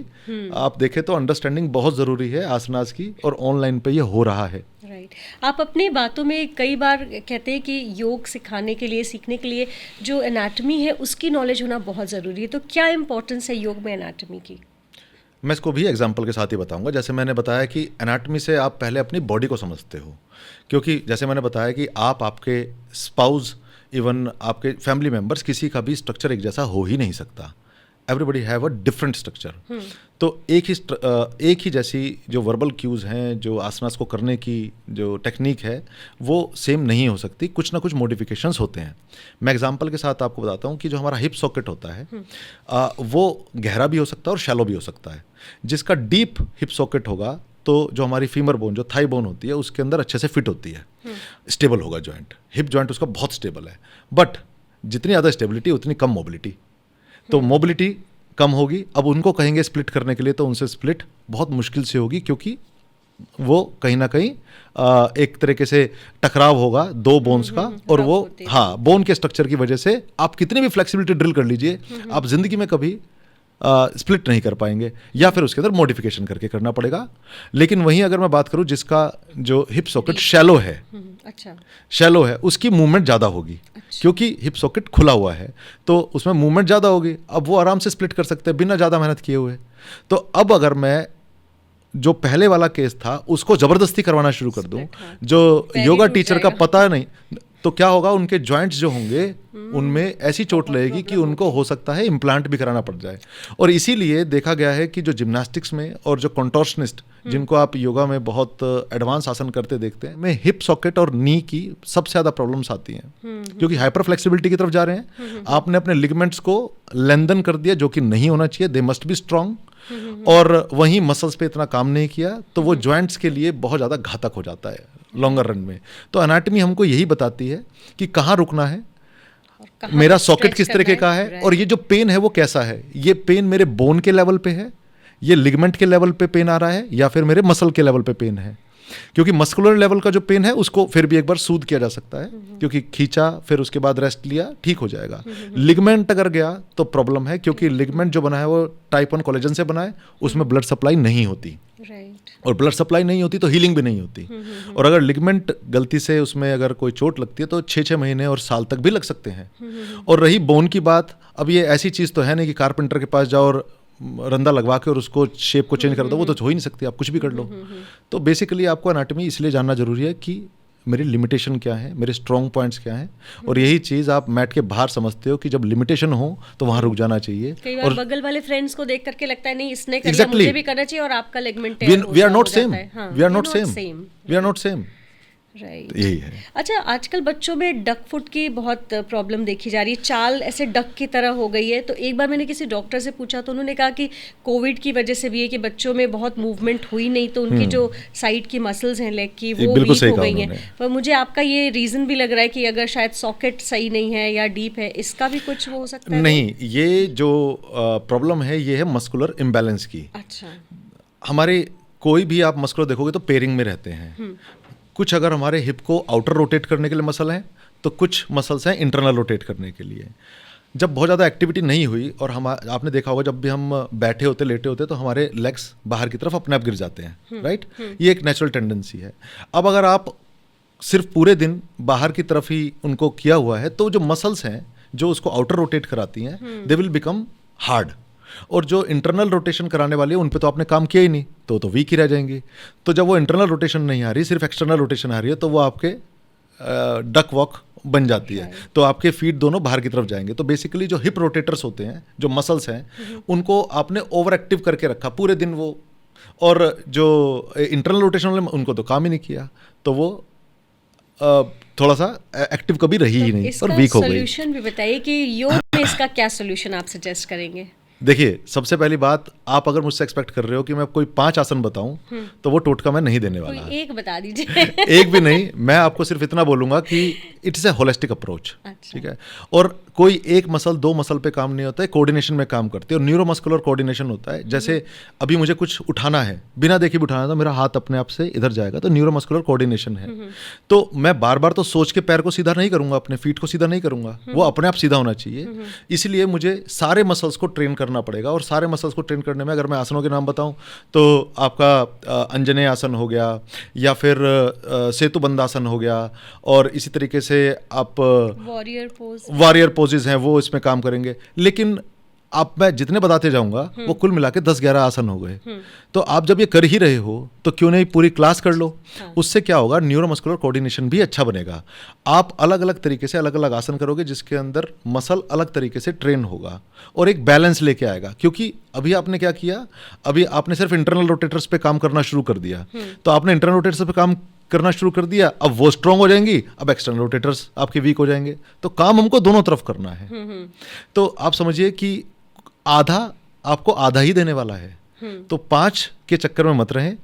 आप देखें तो अंडरस्टैंडिंग बहुत ज़रूरी है आसनास की, और ऑनलाइन पे ये हो रहा है। राइट। आप अपनी बातों में कई बार कहते हैं कि योग सिखाने के लिए, सीखने के लिए जो एनाटमी है उसकी नॉलेज होना बहुत ज़रूरी है। तो क्या इंपॉर्टेंस है योग में एनाटमी की? मैं इसको भी एग्जाम्पल के साथ ही बताऊंगा। जैसे मैंने बताया कि एनाटमी से आप पहले अपनी बॉडी को समझते हो, क्योंकि जैसे मैंने बताया कि आपके स्पाउस, इवन आपके फैमिली मेम्बर्स, किसी का भी स्ट्रक्चर एक जैसा हो ही नहीं सकता। Everybody have a different structure. तो एक ही जैसी जो वर्बल क्यूज़ हैं, जो आसनास को करने की जो टेक्निक है, वो सेम नहीं हो सकती, कुछ ना कुछ मॉडिफिकेशंस होते हैं। मैं एग्जांपल के साथ आपको बताता हूँ कि जो हमारा हिप सॉकेट होता है वो गहरा भी हो सकता है और शैलो भी हो सकता है। जिसका डीप हिप सॉकेट होगा तो जो हमारी फीमर बोन, जो थाई बोन होती है, उसके अंदर अच्छे से फिट होती है, स्टेबल होगा जॉइंट, हिप जॉइंट उसका बहुत स्टेबल है। बट जितनी ज़्यादा स्टेबिलिटी उतनी कम मोबिलिटी, तो मोबिलिटी कम होगी। अब उनको कहेंगे स्प्लिट करने के लिए, तो उनसे स्प्लिट बहुत मुश्किल से होगी, क्योंकि वो कहीं ना कहीं एक तरीके से टकराव होगा दो बोन्स का, और वो बोन के स्ट्रक्चर की वजह से आप कितनी भी फ्लेक्सिबिलिटी ड्रिल कर लीजिए, आप जिंदगी में कभी स्प्लिट नहीं कर पाएंगे, या फिर उसके अंदर मॉडिफिकेशन करके करना पड़ेगा। लेकिन वहीं अगर मैं बात करूं जिसका जो हिप सॉकेट शैलो है, अच्छा, शैलो है, उसकी मूवमेंट ज़्यादा होगी। अच्छा। क्योंकि हिप सॉकेट खुला हुआ है तो उसमें मूवमेंट ज़्यादा होगी। अब वो आराम से स्प्लिट कर सकते हैं बिना ज़्यादा मेहनत किए हुए। तो अब अगर मैं जो पहले वाला केस था उसको ज़बरदस्ती करवाना शुरू कर दूं, जो योगा टीचर का पता नहीं, तो क्या होगा, उनके जॉइंट्स जो होंगे उनमें ऐसी चोट लगेगी कि उनको हो सकता है इम्प्लांट भी कराना पड़ जाए। और इसीलिए देखा गया है कि जो जिम्नास्टिक्स में और जो कंटोर्शनिस्ट, जिनको आप योगा में बहुत एडवांस आसन करते देखते हैं, में हिप सॉकेट और नी की सबसे ज़्यादा प्रॉब्लम्स आती हैं, क्योंकि हाइपर फ्लेक्सिबिलिटी की तरफ जा रहे हैं। आपने अपने लिगामेंट्स को लेंथन कर दिया, जो कि नहीं होना चाहिए, दे मस्ट बी स्ट्रांग, और वहीं मसल्स पे इतना काम नहीं किया, तो वो जॉइंट्स के लिए बहुत ज़्यादा घातक हो जाता है लॉन्गर रन में। तो एनाटमी हमको यही बताती है कि कहाँ रुकना है, मेरा सॉकेट किस तरीके का है, और ये जो पेन है वो कैसा है। ये पेन मेरे बोन के लेवल पे है, ये लिगमेंट के लेवल पे पेन आ रहा है, या फिर मेरे मसल के लेवल पे पेन है। क्योंकि मस्कुलर लेवल का जो पेन है उसको फिर भी एक बार सूद किया जा सकता है, क्योंकि खींचा फिर उसके बाद रेस्ट लिया, ठीक हो जाएगा। लिगमेंट अगर गया तो प्रॉब्लम है, क्योंकि लिगमेंट जो बना है वो टाइप 1 कोलेजन से बना है, उसमें ब्लड सप्लाई नहीं होती, और ब्लड सप्लाई नहीं होती तो हीलिंग भी नहीं होती। और अगर लिगमेंट गलती से उसमें अगर कोई चोट लगती है तो 6-6 महीने और साल तक भी लग सकते हैं। और रही बोन की बात, अब ये ऐसी चीज़ तो है नहीं कि कारपेंटर के पास जाओ और रंदा लगवा के और उसको शेप को चेंज कर दो, वो तो हो ही नहीं सकती, आप कुछ भी कर लो। तो बेसिकली आपको एनाटमी इसलिए जानना जरूरी है कि मेरी लिमिटेशन क्या है, मेरे स्ट्रॉन्ग पॉइंट्स क्या हैं, और यही चीज़ आप मैट के बाहर समझते हो कि जब लिमिटेशन हो तो वहाँ रुक जाना चाहिए। कई बार बगल वाले फ्रेंड्स को देख करके लगता है नहीं इसने कर लिया, मुझे भी करना चाहिए, और आपका ligament we are not same, we are not same, we are not same. Right. तो यही है। अच्छा, आजकल बच्चों में डक फुट की बहुत प्रॉब्लम देखी जा रही है, चाल ऐसे डक की तरह हो गई है। तो एक बार मैंने किसी डॉक्टर से पूछा तो उन्होंने कहा कि कोविड की वजह से भी है कि बच्चों में बहुत मूवमेंट हुई नहीं, तो उनकी जो साइड की मसल्स हैं लेग की वो बिल्कुल वीक सही हो कहा गई हैं। उन्होंने। पर मुझे आपका ये रीज़न भी लग रहा है कि अगर शायद सॉकेट सही नहीं है या डीप है, इसका भी कुछ हो सकता है? नहीं, ये जो प्रॉब्लम है ये है मस्कुलर इम्बैलेंस की। अच्छा। हमारे कोई भी आप मस्कुलर देखोगे तो पेयरिंग में रहते हैं। कुछ अगर हमारे हिप को आउटर रोटेट करने के लिए मसल हैं, तो कुछ मसल्स हैं इंटरनल रोटेट करने के लिए। जब बहुत ज़्यादा एक्टिविटी नहीं हुई और हम, आपने देखा होगा जब भी हम बैठे होते लेटे होते तो हमारे लेग्स बाहर की तरफ अपने आप गिर जाते हैं, राइट? ये एक नेचुरल टेंडेंसी है। अब अगर आप सिर्फ पूरे दिन बाहर की तरफ ही उनको किया हुआ है तो जो मसल्स हैं जो उसको आउटर रोटेट कराती हैं, दे विल बिकम हार्ड। और जो इंटरनल रोटेशन कराने वाली है उन पे तो आपने काम किया ही नहीं, तो वीक ही रह जाएंगी। तो जब वो इंटरनल रोटेशन नहीं आ रही, सिर्फ एक्सटर्नल रोटेशन आ रही है, तो वो आपके डक वॉक बन जाती है। तो आपके फीट दोनों बाहर की तरफ जाएंगे। तो बेसिकली जो हिप रोटेटर्स होते हैं, जो मसल्स हैं, उनको आपने ओवर एक्टिव करके रखा पूरे दिन वो, और जो इंटरनल रोटेशन वाले उनको तो काम ही नहीं किया, तो वो थोड़ा सा एक्टिव कभी रही ही नहीं और वीक हो गई। सोल्यूशन भी बताइए कि योग में इसका क्या सोल्यूशन आप सजेस्ट करेंगे? देखिए, सबसे पहली बात, आप अगर मुझसे एक्सपेक्ट कर रहे हो कि मैं कोई 5 आसन बताऊं तो वो टोटका मैं नहीं देने वाला। कोई एक बता दीजिए। एक भी नहीं, मैं आपको सिर्फ इतना बोलूंगा कि इट्स ए होलिस्टिक अप्रोच। अच्छा। ठीक है? और कोई एक मसल दो मसल पे काम नहीं होता है, कोऑर्डिनेशन में काम करती है। और न्यूरोमस्कुलर कोऑर्डिनेशन होता है। जैसे अभी मुझे कुछ उठाना है, बिना देखे भी उठाना है, तो मेरा हाथ अपने आप से इधर जाएगा, तो न्यूरोमस्कुलर कोऑर्डिनेशन है। तो मैं बार बार तो सोच के पैर को सीधा नहीं करूंगा, अपने फीट को सीधा नहीं करूंगा, वो अपने आप सीधा होना चाहिए। इसलिए मुझे सारे मसल्स को ट्रेन करना पड़ेगा। और सारे मसल्स को ट्रेन करने में अगर मैं आसनों के नाम बताऊं तो आपका अंजनेय आसन हो गया, या फिर सेतु बंधासन हो गया, और इसी तरीके से आप वॉरियर पोजेज हैं वो इसमें काम करेंगे। लेकिन आप, मैं जितने बताते जाऊंगा वो कुल मिला के 10-11 आसन हो गए। तो आप जब ये कर ही रहे हो तो क्यों नहीं पूरी क्लास कर लो। उससे क्या होगा, न्यूरोमस्कुलर कोऑर्डिनेशन भी अच्छा बनेगा। आप अलग अलग तरीके से अलग अलग आसन करोगे जिसके अंदर मसल अलग तरीके से ट्रेन होगा और एक बैलेंस लेके आएगा। क्योंकि अभी आपने क्या किया, अभी आपने सिर्फ इंटरनल रोटेटर्स पे काम करना शुरू कर दिया। तो आपने इंटरनल रोटेटर्स पे काम करना शुरू कर दिया, अब वो स्ट्रांग हो जाएंगी, अब एक्सटर्नल रोटेटर्स आपके वीक हो जाएंगे। तो काम हमको दोनों तरफ करना है। तो आप समझिए कि आधा आपको आधा ही देने वाला है। तो 5 के चक्कर में मत रहें।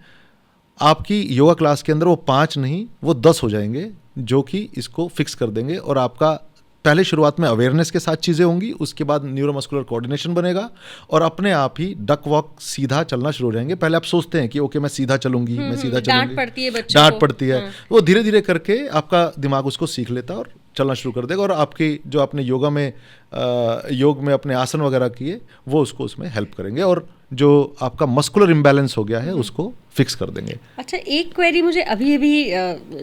आपकी योगा क्लास के अंदर वो 5 नहीं, वो 10 हो जाएंगे जो कि इसको फिक्स कर देंगे। और आपका पहले शुरुआत में अवेयरनेस के साथ चीज़ें होंगी, उसके बाद न्यूरोमस्कुलर कोऑर्डिनेशन बनेगा और अपने आप ही डक वॉक सीधा चलना शुरू हो जाएंगे। पहले आप सोचते हैं कि ओके मैं सीधा चलूंगी, मैं सीधा चलूंगी, डांट पड़ती है बच्चों को। डांट पड़ती है। वो धीरे धीरे करके आपका दिमाग उसको सीख लेता है और चलना शुरू कर देगा। और आपकी जो आपने योग में अपने आसन वगैरह किए वो उसको उसमें हेल्प करेंगे, और जो आपका मस्कुलर इम्बैलेंस हो गया है उसको फिक्स कर देंगे। अच्छा, एक क्वेरी मुझे अभी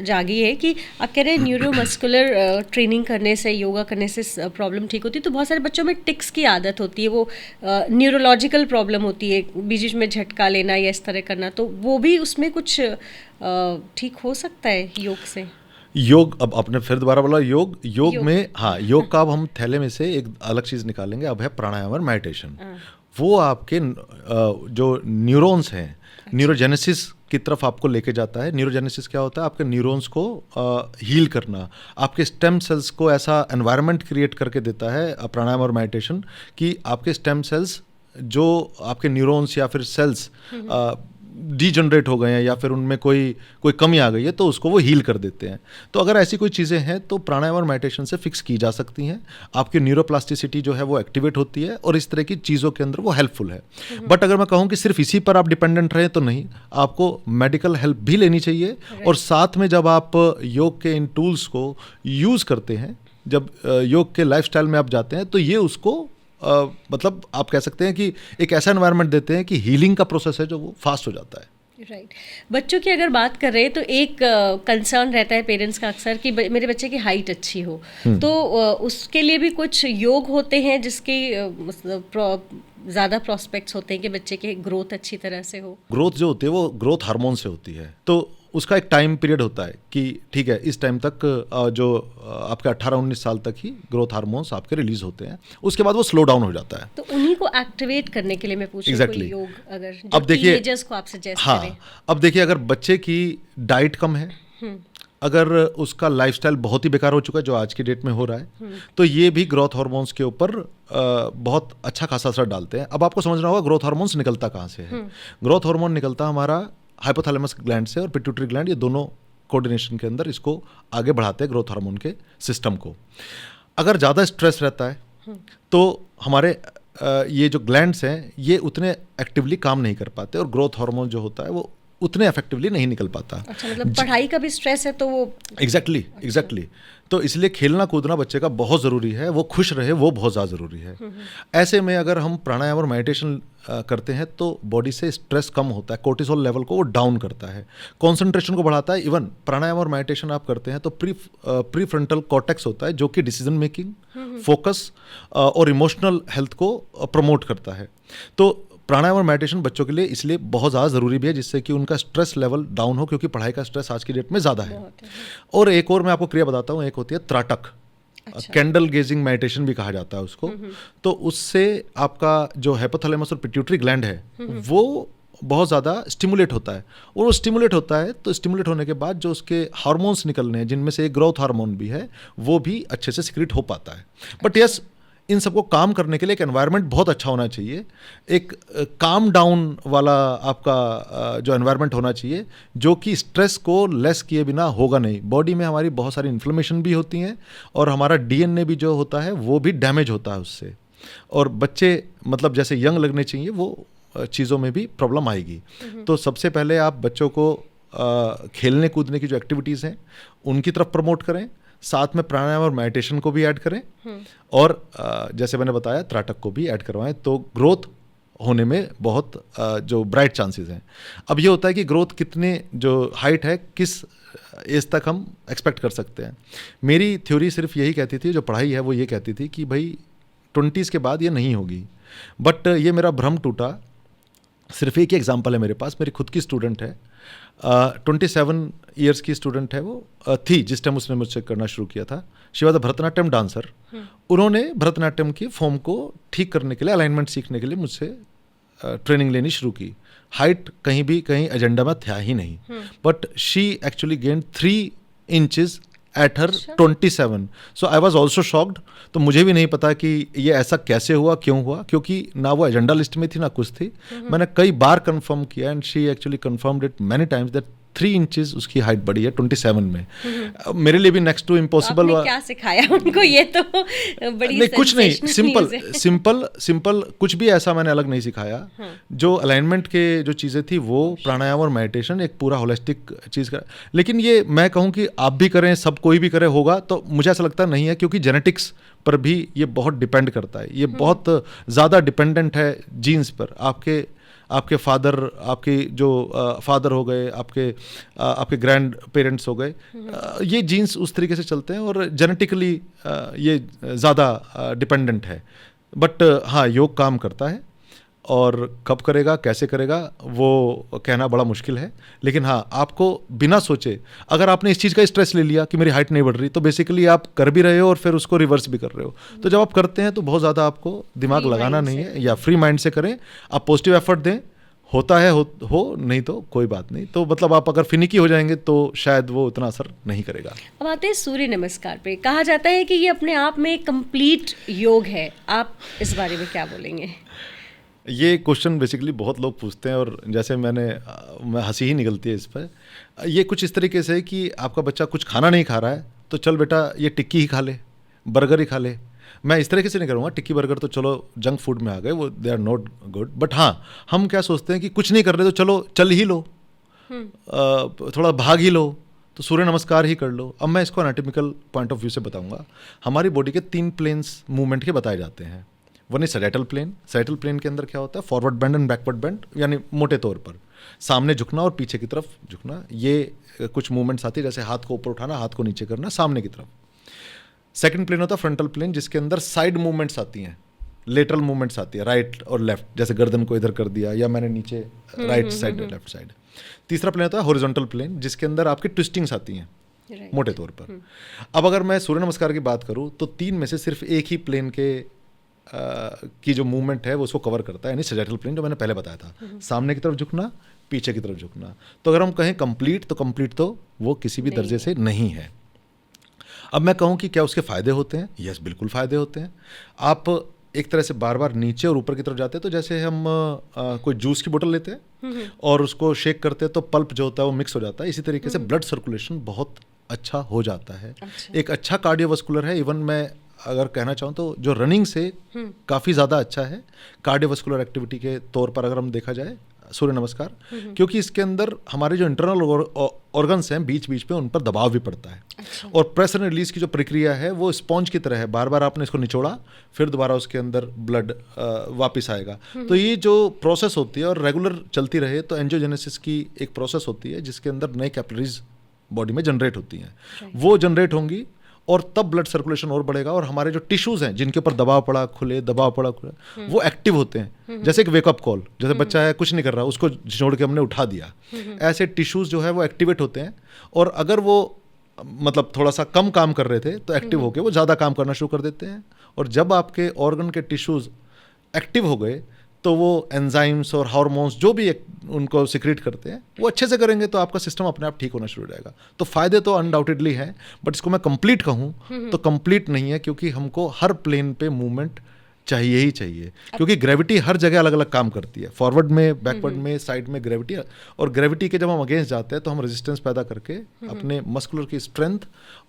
जागी है कि आप कह रहे हैं न्यूरोमस्कुलर ट्रेनिंग करने से, योगा करने से प्रॉब्लम ठीक होती है। तो बहुत सारे बच्चों में टिक्स की आदत होती है, वो न्यूरोलॉजिकल प्रॉब्लम होती है, बीच बीच में झटका लेना या इस तरह करना, तो वो भी उसमें कुछ ठीक हो सकता है योग से? योग, अब आपने फिर दोबारा बोला योग में, हाँ, योग का अब हम थैले में से एक अलग चीज़ निकालेंगे। अब है प्राणायाम और मेडिटेशन। वो आपके जो न्यूरॉन्स हैं, न्यूरोजेनेसिस की तरफ आपको लेके जाता है। न्यूरोजेनेसिस क्या होता है, आपके न्यूरॉन्स को हील करना, आपके स्टेम सेल्स को ऐसा एनवायरनमेंट क्रिएट करके देता है प्राणायाम और मेडिटेशन, कि आपके स्टेम सेल्स, जो आपके न्यूरॉन्स या फिर सेल्स डीजनरेट हो गए हैं या फिर उनमें कोई कमी आ गई है, तो उसको वो हील कर देते हैं। तो अगर ऐसी कोई चीज़ें हैं तो प्राणायाम और मेडिटेशन से फिक्स की जा सकती हैं। आपकी न्यूरोप्लास्टिसिटी जो है वो एक्टिवेट होती है और इस तरह की चीज़ों के अंदर वो हेल्पफुल है। बट अगर मैं कहूँ कि सिर्फ इसी पर आप डिपेंडेंट रहें तो नहीं, आपको मेडिकल हेल्प भी लेनी चाहिए। और साथ में जब आप योग के इन टूल्स को यूज़ करते हैं, जब योग के लाइफस्टाइल में आप जाते हैं, तो ये उसको मतलब आप कह सकते हैं कि एक ऐसा एनवायरनमेंट देते हैं कि हीलिंग का प्रोसेस है जो वो फास्ट हो जाता है। राइट। बच्चों की अगर बात कर रहे हैं तो एक कंसर्न रहता है पेरेंट्स का अक्सर कि मेरे बच्चे की हाइट अच्छी हो, तो उसके लिए भी कुछ योग होते हैं जिसके ज़्यादा प्रॉस्पेक्ट्स होते हैं कि बच्चे के ग्रोथ अच्छी तरह से हो। ग्रोथ जो होती है वो ग्रोथ हार्मोन से होती है, तो उसका एक टाइम पीरियड होता है कि ठीक है, इस टाइम तक जो आपके 18-19 साल तक ही ग्रोथ हार्मोन्स आपके रिलीज होते हैं, उसके बाद वो स्लो डाउन हो जाता है। तो उन्हीं को एक्टिवेट करने के लिए मैं पूछ रही हूं, कोई योग अगर अब देखिए, टीनेजर्स को आप सजेस्ट हाँ, करें। अब देखिए, अगर बच्चे की डाइट कम है अगर उसका लाइफस्टाइल बहुत ही बेकार हो चुका है, जो आज की डेट में हो रहा है, तो ये भी ग्रोथ हार्मोन्स के ऊपर बहुत अच्छा खासा असर डालते हैं। अब आपको समझना होगा ग्रोथ हार्मोन्स निकलता कहाँ से है। ग्रोथ हार्मोन निकलता हमारा हाइपोथैलेमस ग्लैंड से, और पिट्यूटरी ग्लैंड, ये दोनों कोऑर्डिनेशन के अंदर इसको आगे बढ़ाते हैं ग्रोथ हार्मोन के सिस्टम को। अगर ज़्यादा स्ट्रेस रहता है तो हमारे ये जो ग्लैंड्स हैं ये उतने एक्टिवली काम नहीं कर पाते, और ग्रोथ हार्मोन जो होता है वो उतने इफेक्टिवली नहीं निकल पाता। अच्छा, मतलब पढ़ाई का भी स्ट्रेस है तो वो एग्जैक्टली। तो इसलिए खेलना कूदना बच्चे का बहुत ज़रूरी है, वो खुश रहे वो बहुत ज़्यादा ज़रूरी है। ऐसे में अगर हम प्राणायाम और मेडिटेशन करते हैं तो बॉडी से स्ट्रेस कम होता है, कोर्टिसोल लेवल को वो डाउन करता है, कंसंट्रेशन को बढ़ाता है। इवन प्राणायाम और मेडिटेशन आप करते हैं तो प्री फ्रंटल कॉर्टेक्स होता है जो कि डिसीजन मेकिंग, फोकस और इमोशनल हेल्थ को प्रमोट करता है। तो प्राणायाम और मेडिटेशन बच्चों के लिए इसलिए बहुत ज़्यादा ज़रूरी भी है, जिससे कि उनका स्ट्रेस लेवल डाउन हो, क्योंकि पढ़ाई का स्ट्रेस आज की डेट में ज़्यादा है। और एक और मैं आपको क्रिया बताता हूँ, एक होती है त्राटक, कैंडल गेजिंग मेडिटेशन भी कहा जाता है उसको। तो उससे आपका जो हाइपोथैलेमस और पिट्यूटरी ग्लैंड है वो बहुत ज़्यादा स्टिमुलेट होता है, और वो स्टिमुलेट होता है तो स्टिमुलेट होने के बाद जो उसके हार्मोन्स निकलने हैं, जिनमें से एक ग्रोथ हार्मोन भी है, वो भी अच्छे से सिक्रीट हो पाता है। बट यस, इन सबको काम करने के लिए एक एनवायरनमेंट बहुत अच्छा होना चाहिए, एक काम डाउन वाला आपका जो एनवायरनमेंट होना चाहिए, जो कि स्ट्रेस को लेस किए बिना होगा नहीं। बॉडी में हमारी बहुत सारी इन्फ्लेमेशन भी होती हैं, और हमारा डीएनए भी जो होता है वो भी डैमेज होता है उससे, और बच्चे मतलब जैसे यंग लगने चाहिए वो चीज़ों में भी प्रॉब्लम आएगी। तो सबसे पहले आप बच्चों को खेलने कूदने की जो एक्टिविटीज़ हैं उनकी तरफ प्रमोट करें, साथ में प्राणायाम और मेडिटेशन को भी ऐड करें, और जैसे मैंने बताया त्राटक को भी ऐड करवाएं, तो ग्रोथ होने में बहुत जो ब्राइट चांसेस हैं। अब ये होता है कि ग्रोथ कितने जो हाइट है किस एज तक हम एक्सपेक्ट कर सकते हैं। मेरी थ्योरी सिर्फ यही कहती थी, जो पढ़ाई है वो ये कहती थी कि भाई 20s के बाद ये नहीं होगी, बट ये मेरा भ्रम टूटा। सिर्फ एक ही एग्जांपल है मेरे पास, मेरी खुद की स्टूडेंट है, 27 ईयर्स की स्टूडेंट है वो, थी जिस टाइम उसने मुझसे करना शुरू किया था। She was a Bharatanatyam dancer. उन्होंने भरतनाट्यम की फॉर्म को ठीक करने के लिए, अलाइनमेंट सीखने के लिए मुझसे ट्रेनिंग लेनी शुरू की। हाइट कहीं एजेंडा में था ही नहीं, but she actually gain 3 inches at her 27। So I was also shocked. तो मुझे भी नहीं पता कि ये ऐसा कैसे हुआ, क्यों हुआ, क्योंकि ना वो एजेंडा लिस्ट में थी ना कुछ थी। मैंने कई बार कंफर्म किया, and she actually confirmed it many times that 3 inches उसकी हाइट बढ़ी है 27 में। मेरे लिए भी नेक्स्ट टू इम्पॉसिबल हुआ। क्या सिखाया उनको, ये तो बड़ी नहीं, कुछ नहीं, सिंपल कुछ भी ऐसा मैंने अलग नहीं सिखाया। जो अलाइनमेंट के जो चीज़ें थी वो प्राणायाम और मेडिटेशन एक पूरा होलिस्टिक चीज़ का। लेकिन ये मैं कहूँ कि आप भी करें, सब कोई भी करे होगा, तो मुझे ऐसा लगता नहीं है, क्योंकि जेनेटिक्स पर भी ये बहुत डिपेंड करता है। ये बहुत ज़्यादा डिपेंडेंट है जीन्स पर। आपके फादर, आपके जो फादर हो गए, आपके ग्रैंड पेरेंट्स हो गए, ये जीन्स उस तरीके से चलते हैं, और जेनेटिकली ये ज़्यादा डिपेंडेंट है। बट हाँ, योग काम करता है, और कब करेगा, कैसे करेगा, वो कहना बड़ा मुश्किल है। लेकिन हाँ, आपको बिना सोचे, अगर आपने इस चीज़ का स्ट्रेस ले लिया कि मेरी हाइट नहीं बढ़ रही, तो बेसिकली आप कर भी रहे हो और फिर उसको रिवर्स भी कर रहे हो। तो जब आप करते हैं तो बहुत ज़्यादा आपको दिमाग लगाना नहीं है, या फ्री माइंड से करें, आप पॉजिटिव एफर्ट दें। होता है हो नहीं तो कोई बात नहीं। तो मतलब आप अगर फिनिकी हो जाएंगे तो शायद वो उतना असर नहीं करेगा। अब आते हैं सूर्य नमस्कार पे। कहा जाता है कि ये अपने आप में कंप्लीट योग है, आप इस बारे में क्या बोलेंगे? ये क्वेश्चन बेसिकली बहुत लोग पूछते हैं, और जैसे मैं हंसी ही निकलती है इस पर। ये कुछ इस तरीके से कि आपका बच्चा कुछ खाना नहीं खा रहा है, तो चल बेटा ये टिक्की ही खा ले, बर्गर ही खा ले। मैं इस तरीके से नहीं करूँगा, टिक्की बर्गर तो चलो जंक फूड में आ गए, वो they are not good. But हाँ, हम क्या सोचते हैं कि कुछ नहीं कर रहे तो चलो चल ही लो, थोड़ा भाग ही लो, तो सूर्य नमस्कार ही कर लो। अब मैं इसको एनाटॉमिकल पॉइंट ऑफ व्यू से बताऊंगा। हमारी बॉडी के 3 प्लेन्स मूवमेंट के बताए जाते हैं। One is sagittal plane. Sagittal plane के अंदर क्या होता है, forward bend and backward bend, यानी मोटे तौर पर सामने झुकना और पीछे की तरफ झुकना। ये कुछ मूवमेंट्स आती है, जैसे हाथ को ऊपर उठाना, हाथ को नीचे करना, सामने की तरफ। सेकंड प्लेन होता है फ्रंटल प्लेन, जिसके अंदर साइड मूवमेंट्स आती हैं, लेटरल मूवमेंट्स आती है, राइट और लेफ्ट, जैसे गर्दन को इधर कर दिया, या मैंने नीचे राइट साइड लेफ्ट साइड। तीसरा प्लेन होता है हॉरिजॉन्टल प्लेन, जिसके अंदर आपकी ट्विस्टिंग्स आती हैं मोटे तौर पर। अब अगर मैं सूर्य नमस्कार की बात करूं तो 3 में से सिर्फ एक ही प्लेन के की जो मूवमेंट है वो उसको कवर करता है, यानी सैजिटल प्लेन जो मैंने पहले बताया था, सामने की तरफ झुकना, पीछे की तरफ झुकना। तो अगर हम कहें कंप्लीट तो वो किसी भी नहीं दर्जे है। से नहीं है। अब मैं कहूँ कि क्या उसके फ़ायदे होते हैं? यस, बिल्कुल फ़ायदे होते हैं। आप एक तरह से बार बार नीचे और ऊपर की तरफ जाते हैं, तो जैसे हम कोई जूस की बोतल लेते हैं और उसको शेक करते हैं तो पल्प जो होता है वो मिक्स हो जाता है, इसी तरीके से ब्लड सर्कुलेशन बहुत अच्छा हो जाता है। अच्छा। एक अच्छा कार्डियोवास्कुलर है। इवन मैं अगर कहना चाहूँ तो जो रनिंग से काफ़ी ज़्यादा अच्छा है कार्डियोवास्कुलर एक्टिविटी के तौर पर, अगर हम देखा जाए सूर्य नमस्कार, क्योंकि इसके अंदर हमारे जो इंटरनल ऑर्गन्स हैं बीच बीच में उन पर दबाव भी पड़ता है। अच्छा। और प्रेस एंड रिलीज की जो प्रक्रिया है वो स्पॉन्ज की तरह है, बार बार आपने इसको निचोड़ा फिर दोबारा उसके अंदर ब्लड वापस आएगा। तो ये जो प्रोसेस होती है और रेगुलर चलती रहे तो एंजियोजेनेसिस की एक प्रोसेस होती है जिसके अंदर नई कैपिलरीज बॉडी में जनरेट होती हैं। वो जनरेट होंगी और तब ब्लड सर्कुलेशन और बढ़ेगा, और हमारे जो टिश्यूज हैं जिनके ऊपर दबाव पड़ा खुले वो एक्टिव होते हैं। जैसे एक वेकअप कॉल, जैसे बच्चा है कुछ नहीं कर रहा, उसको जोड़ के हमने उठा दिया, ऐसे टिश्यूज जो है वो एक्टिवेट होते हैं। और अगर वो मतलब थोड़ा सा कम काम कर रहे थे तो एक्टिव होके वो ज़्यादा काम करना शुरू कर देते हैं। और जब आपके ऑर्गन के टिश्यूज एक्टिव हो गए तो वो एंजाइम्स और हार्मोन्स जो भी उनको सिक्रेट करते हैं वो अच्छे से करेंगे, तो आपका सिस्टम अपने आप ठीक होना शुरू हो जाएगा। तो फायदे तो अनडाउटेडली हैं, बट इसको मैं कंप्लीट कहूँ तो कंप्लीट नहीं है, क्योंकि हमको हर प्लेन पे मूवमेंट चाहिए ही चाहिए, क्योंकि ग्रेविटी हर जगह अलग अलग काम करती है, फॉरवर्ड में, बैकवर्ड में, साइड में ग्रेविटी। और ग्रेविटी के जब हम अगेंस्ट जाते हैं तो हम रेजिस्टेंस पैदा करके अपने मस्कुलर की स्ट्रेंथ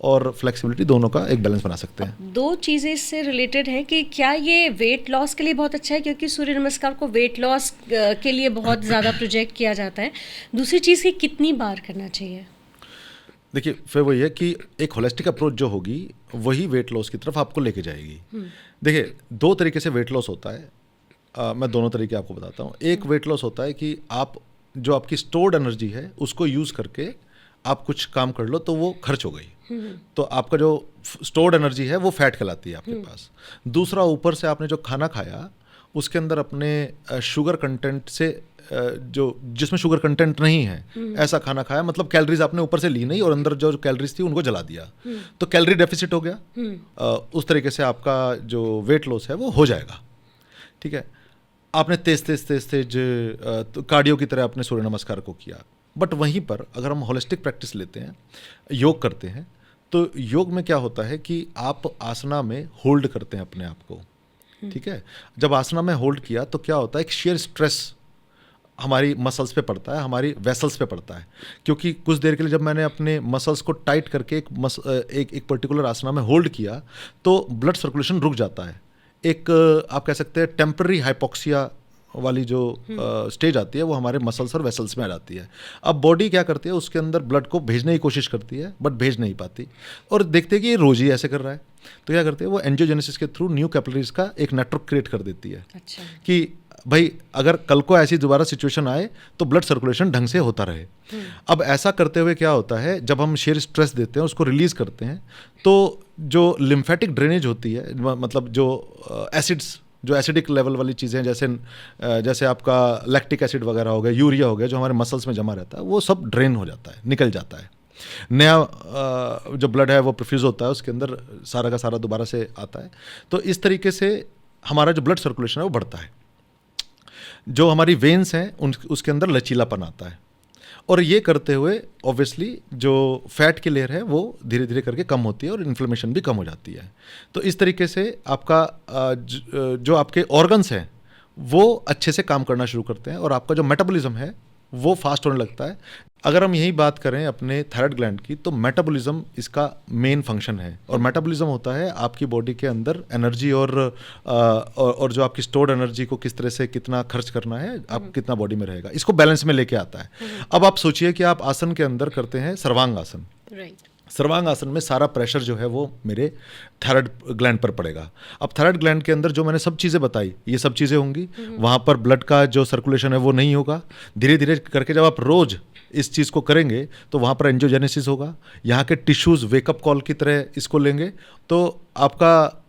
और फ्लेक्सिबिलिटी दोनों का एक बैलेंस बना सकते हैं। दो चीज़ें इससे रिलेटेड हैं कि क्या ये वेट लॉस के लिए बहुत अच्छा है, क्योंकि सूर्य नमस्कार को वेट लॉस के लिए बहुत ज़्यादा प्रोजेक्ट किया जाता है। दूसरी चीज़ कि कितनी बार करना चाहिए? देखिए, फिर वही है कि एक होलिस्टिक अप्रोच जो होगी वही वेट लॉस की तरफ आपको लेके जाएगी। देखिए, दो तरीके से वेट लॉस होता है। मैं दोनों तरीके आपको बताता हूँ। एक वेट लॉस होता है कि आप जो आपकी स्टोर्ड एनर्जी है उसको यूज़ करके आप कुछ काम कर लो तो वो खर्च हो गई, तो आपका जो स्टोर्ड एनर्जी है वो फैट कहलाती है आपके पास। दूसरा, ऊपर से आपने जो खाना खाया उसके अंदर अपने शुगर कंटेंट से जो जिसमें शुगर कंटेंट नहीं है ऐसा खाना खाया, मतलब कैलोरीज आपने ऊपर से ली नहीं और अंदर जो कैलोरीज थी उनको जला दिया, तो कैलोरी डेफिसिट हो गया। उस तरीके से आपका जो वेट लॉस है वो हो जाएगा। ठीक है, आपने तेज कार्डियो की तरह अपने सूर्य नमस्कार को किया। बट वहीं पर अगर हम होलिस्टिक प्रैक्टिस लेते हैं, योग करते हैं, तो योग में क्या होता है कि आप आसना में होल्ड करते हैं अपने आप को। ठीक है, जब आसना में होल्ड किया तो क्या होता है, एक शेयर स्ट्रेस हमारी मसल्स पे पड़ता है, हमारी वेसल्स पे पड़ता है, क्योंकि कुछ देर के लिए जब मैंने अपने मसल्स को टाइट करके एक पर्टिकुलर आसना में होल्ड किया तो ब्लड सर्कुलेशन रुक जाता है। एक आप कह सकते हैं टेम्पररी हाइपोक्सिया वाली जो स्टेज आती है वो हमारे मसल्स और वेसल्स में आ जाती है। अब बॉडी क्या करती है, उसके अंदर ब्लड को भेजने की कोशिश करती है बट भेज नहीं पाती, और देखते हैं कि ये रोज ही ऐसे कर रहा है, तो क्या करते हैं वो एंजियोजेनेसिस के थ्रू न्यू कैपिलरीज का एक नेटवर्क क्रिएट कर देती है। अच्छा। कि भाई अगर कल को ऐसी दोबारा सिचुएशन आए तो ब्लड सर्कुलेशन ढंग से होता रहे। अब ऐसा करते हुए क्या होता है, जब हम शेयर स्ट्रेस देते हैं उसको रिलीज करते हैं तो जो लिम्फेटिक ड्रेनेज होती है, मतलब जो एसिड्स, जो एसिडिक लेवल वाली चीज़ें जैसे आपका लैक्टिक एसिड वगैरह हो गया, यूरिया हो गया, जो हमारे मसल्स में जमा रहता है वो सब ड्रेन हो जाता है, निकल जाता है। नया जो ब्लड है वो प्रोफ्यूज होता है, उसके अंदर सारा का सारा दोबारा से आता है। तो इस तरीके से हमारा जो ब्लड सर्कुलेशन है वो बढ़ता है। जो हमारी वेन्स हैं उसके अंदर लचीलापन आता है, और ये करते हुए ऑब्वियसली जो फैट की लेयर है वो धीरे धीरे करके कम होती है और इन्फ्लेमेशन भी कम हो जाती है। तो इस तरीके से आपका जो आपके ऑर्गन्स हैं वो अच्छे से काम करना शुरू करते हैं और आपका जो मेटाबॉलिज्म है वो फास्ट होने लगता है। अगर हम यही बात करें अपने थायराइड ग्लैंड की, तो मेटाबॉलिज्म इसका मेन फंक्शन है, और मेटाबॉलिज्म होता है आपकी बॉडी के अंदर एनर्जी और जो आपकी स्टोर्ड एनर्जी को किस तरह से कितना खर्च करना है, आप कितना बॉडी में रहेगा, इसको बैलेंस में लेके आता है। अब आप सोचिए कि आप आसन के अंदर करते हैं सर्वांग आसन। राइट। सर्वांग आसन में सारा प्रेशर जो है वो मेरे थायराइड ग्लैंड पर पड़ेगा। अब थायराइड ग्लैंड के अंदर जो मैंने सब चीज़ें बताई ये सब चीज़ें होंगी, वहाँ पर ब्लड का जो सर्कुलेशन है वो नहीं होगा। धीरे धीरे करके जब आप रोज़ इस चीज़ को करेंगे तो वहाँ पर एंजियोजेनेसिस होगा, यहाँ के टिश्यूज़ वेकअप कॉल की तरह इसको लेंगे, तो आपका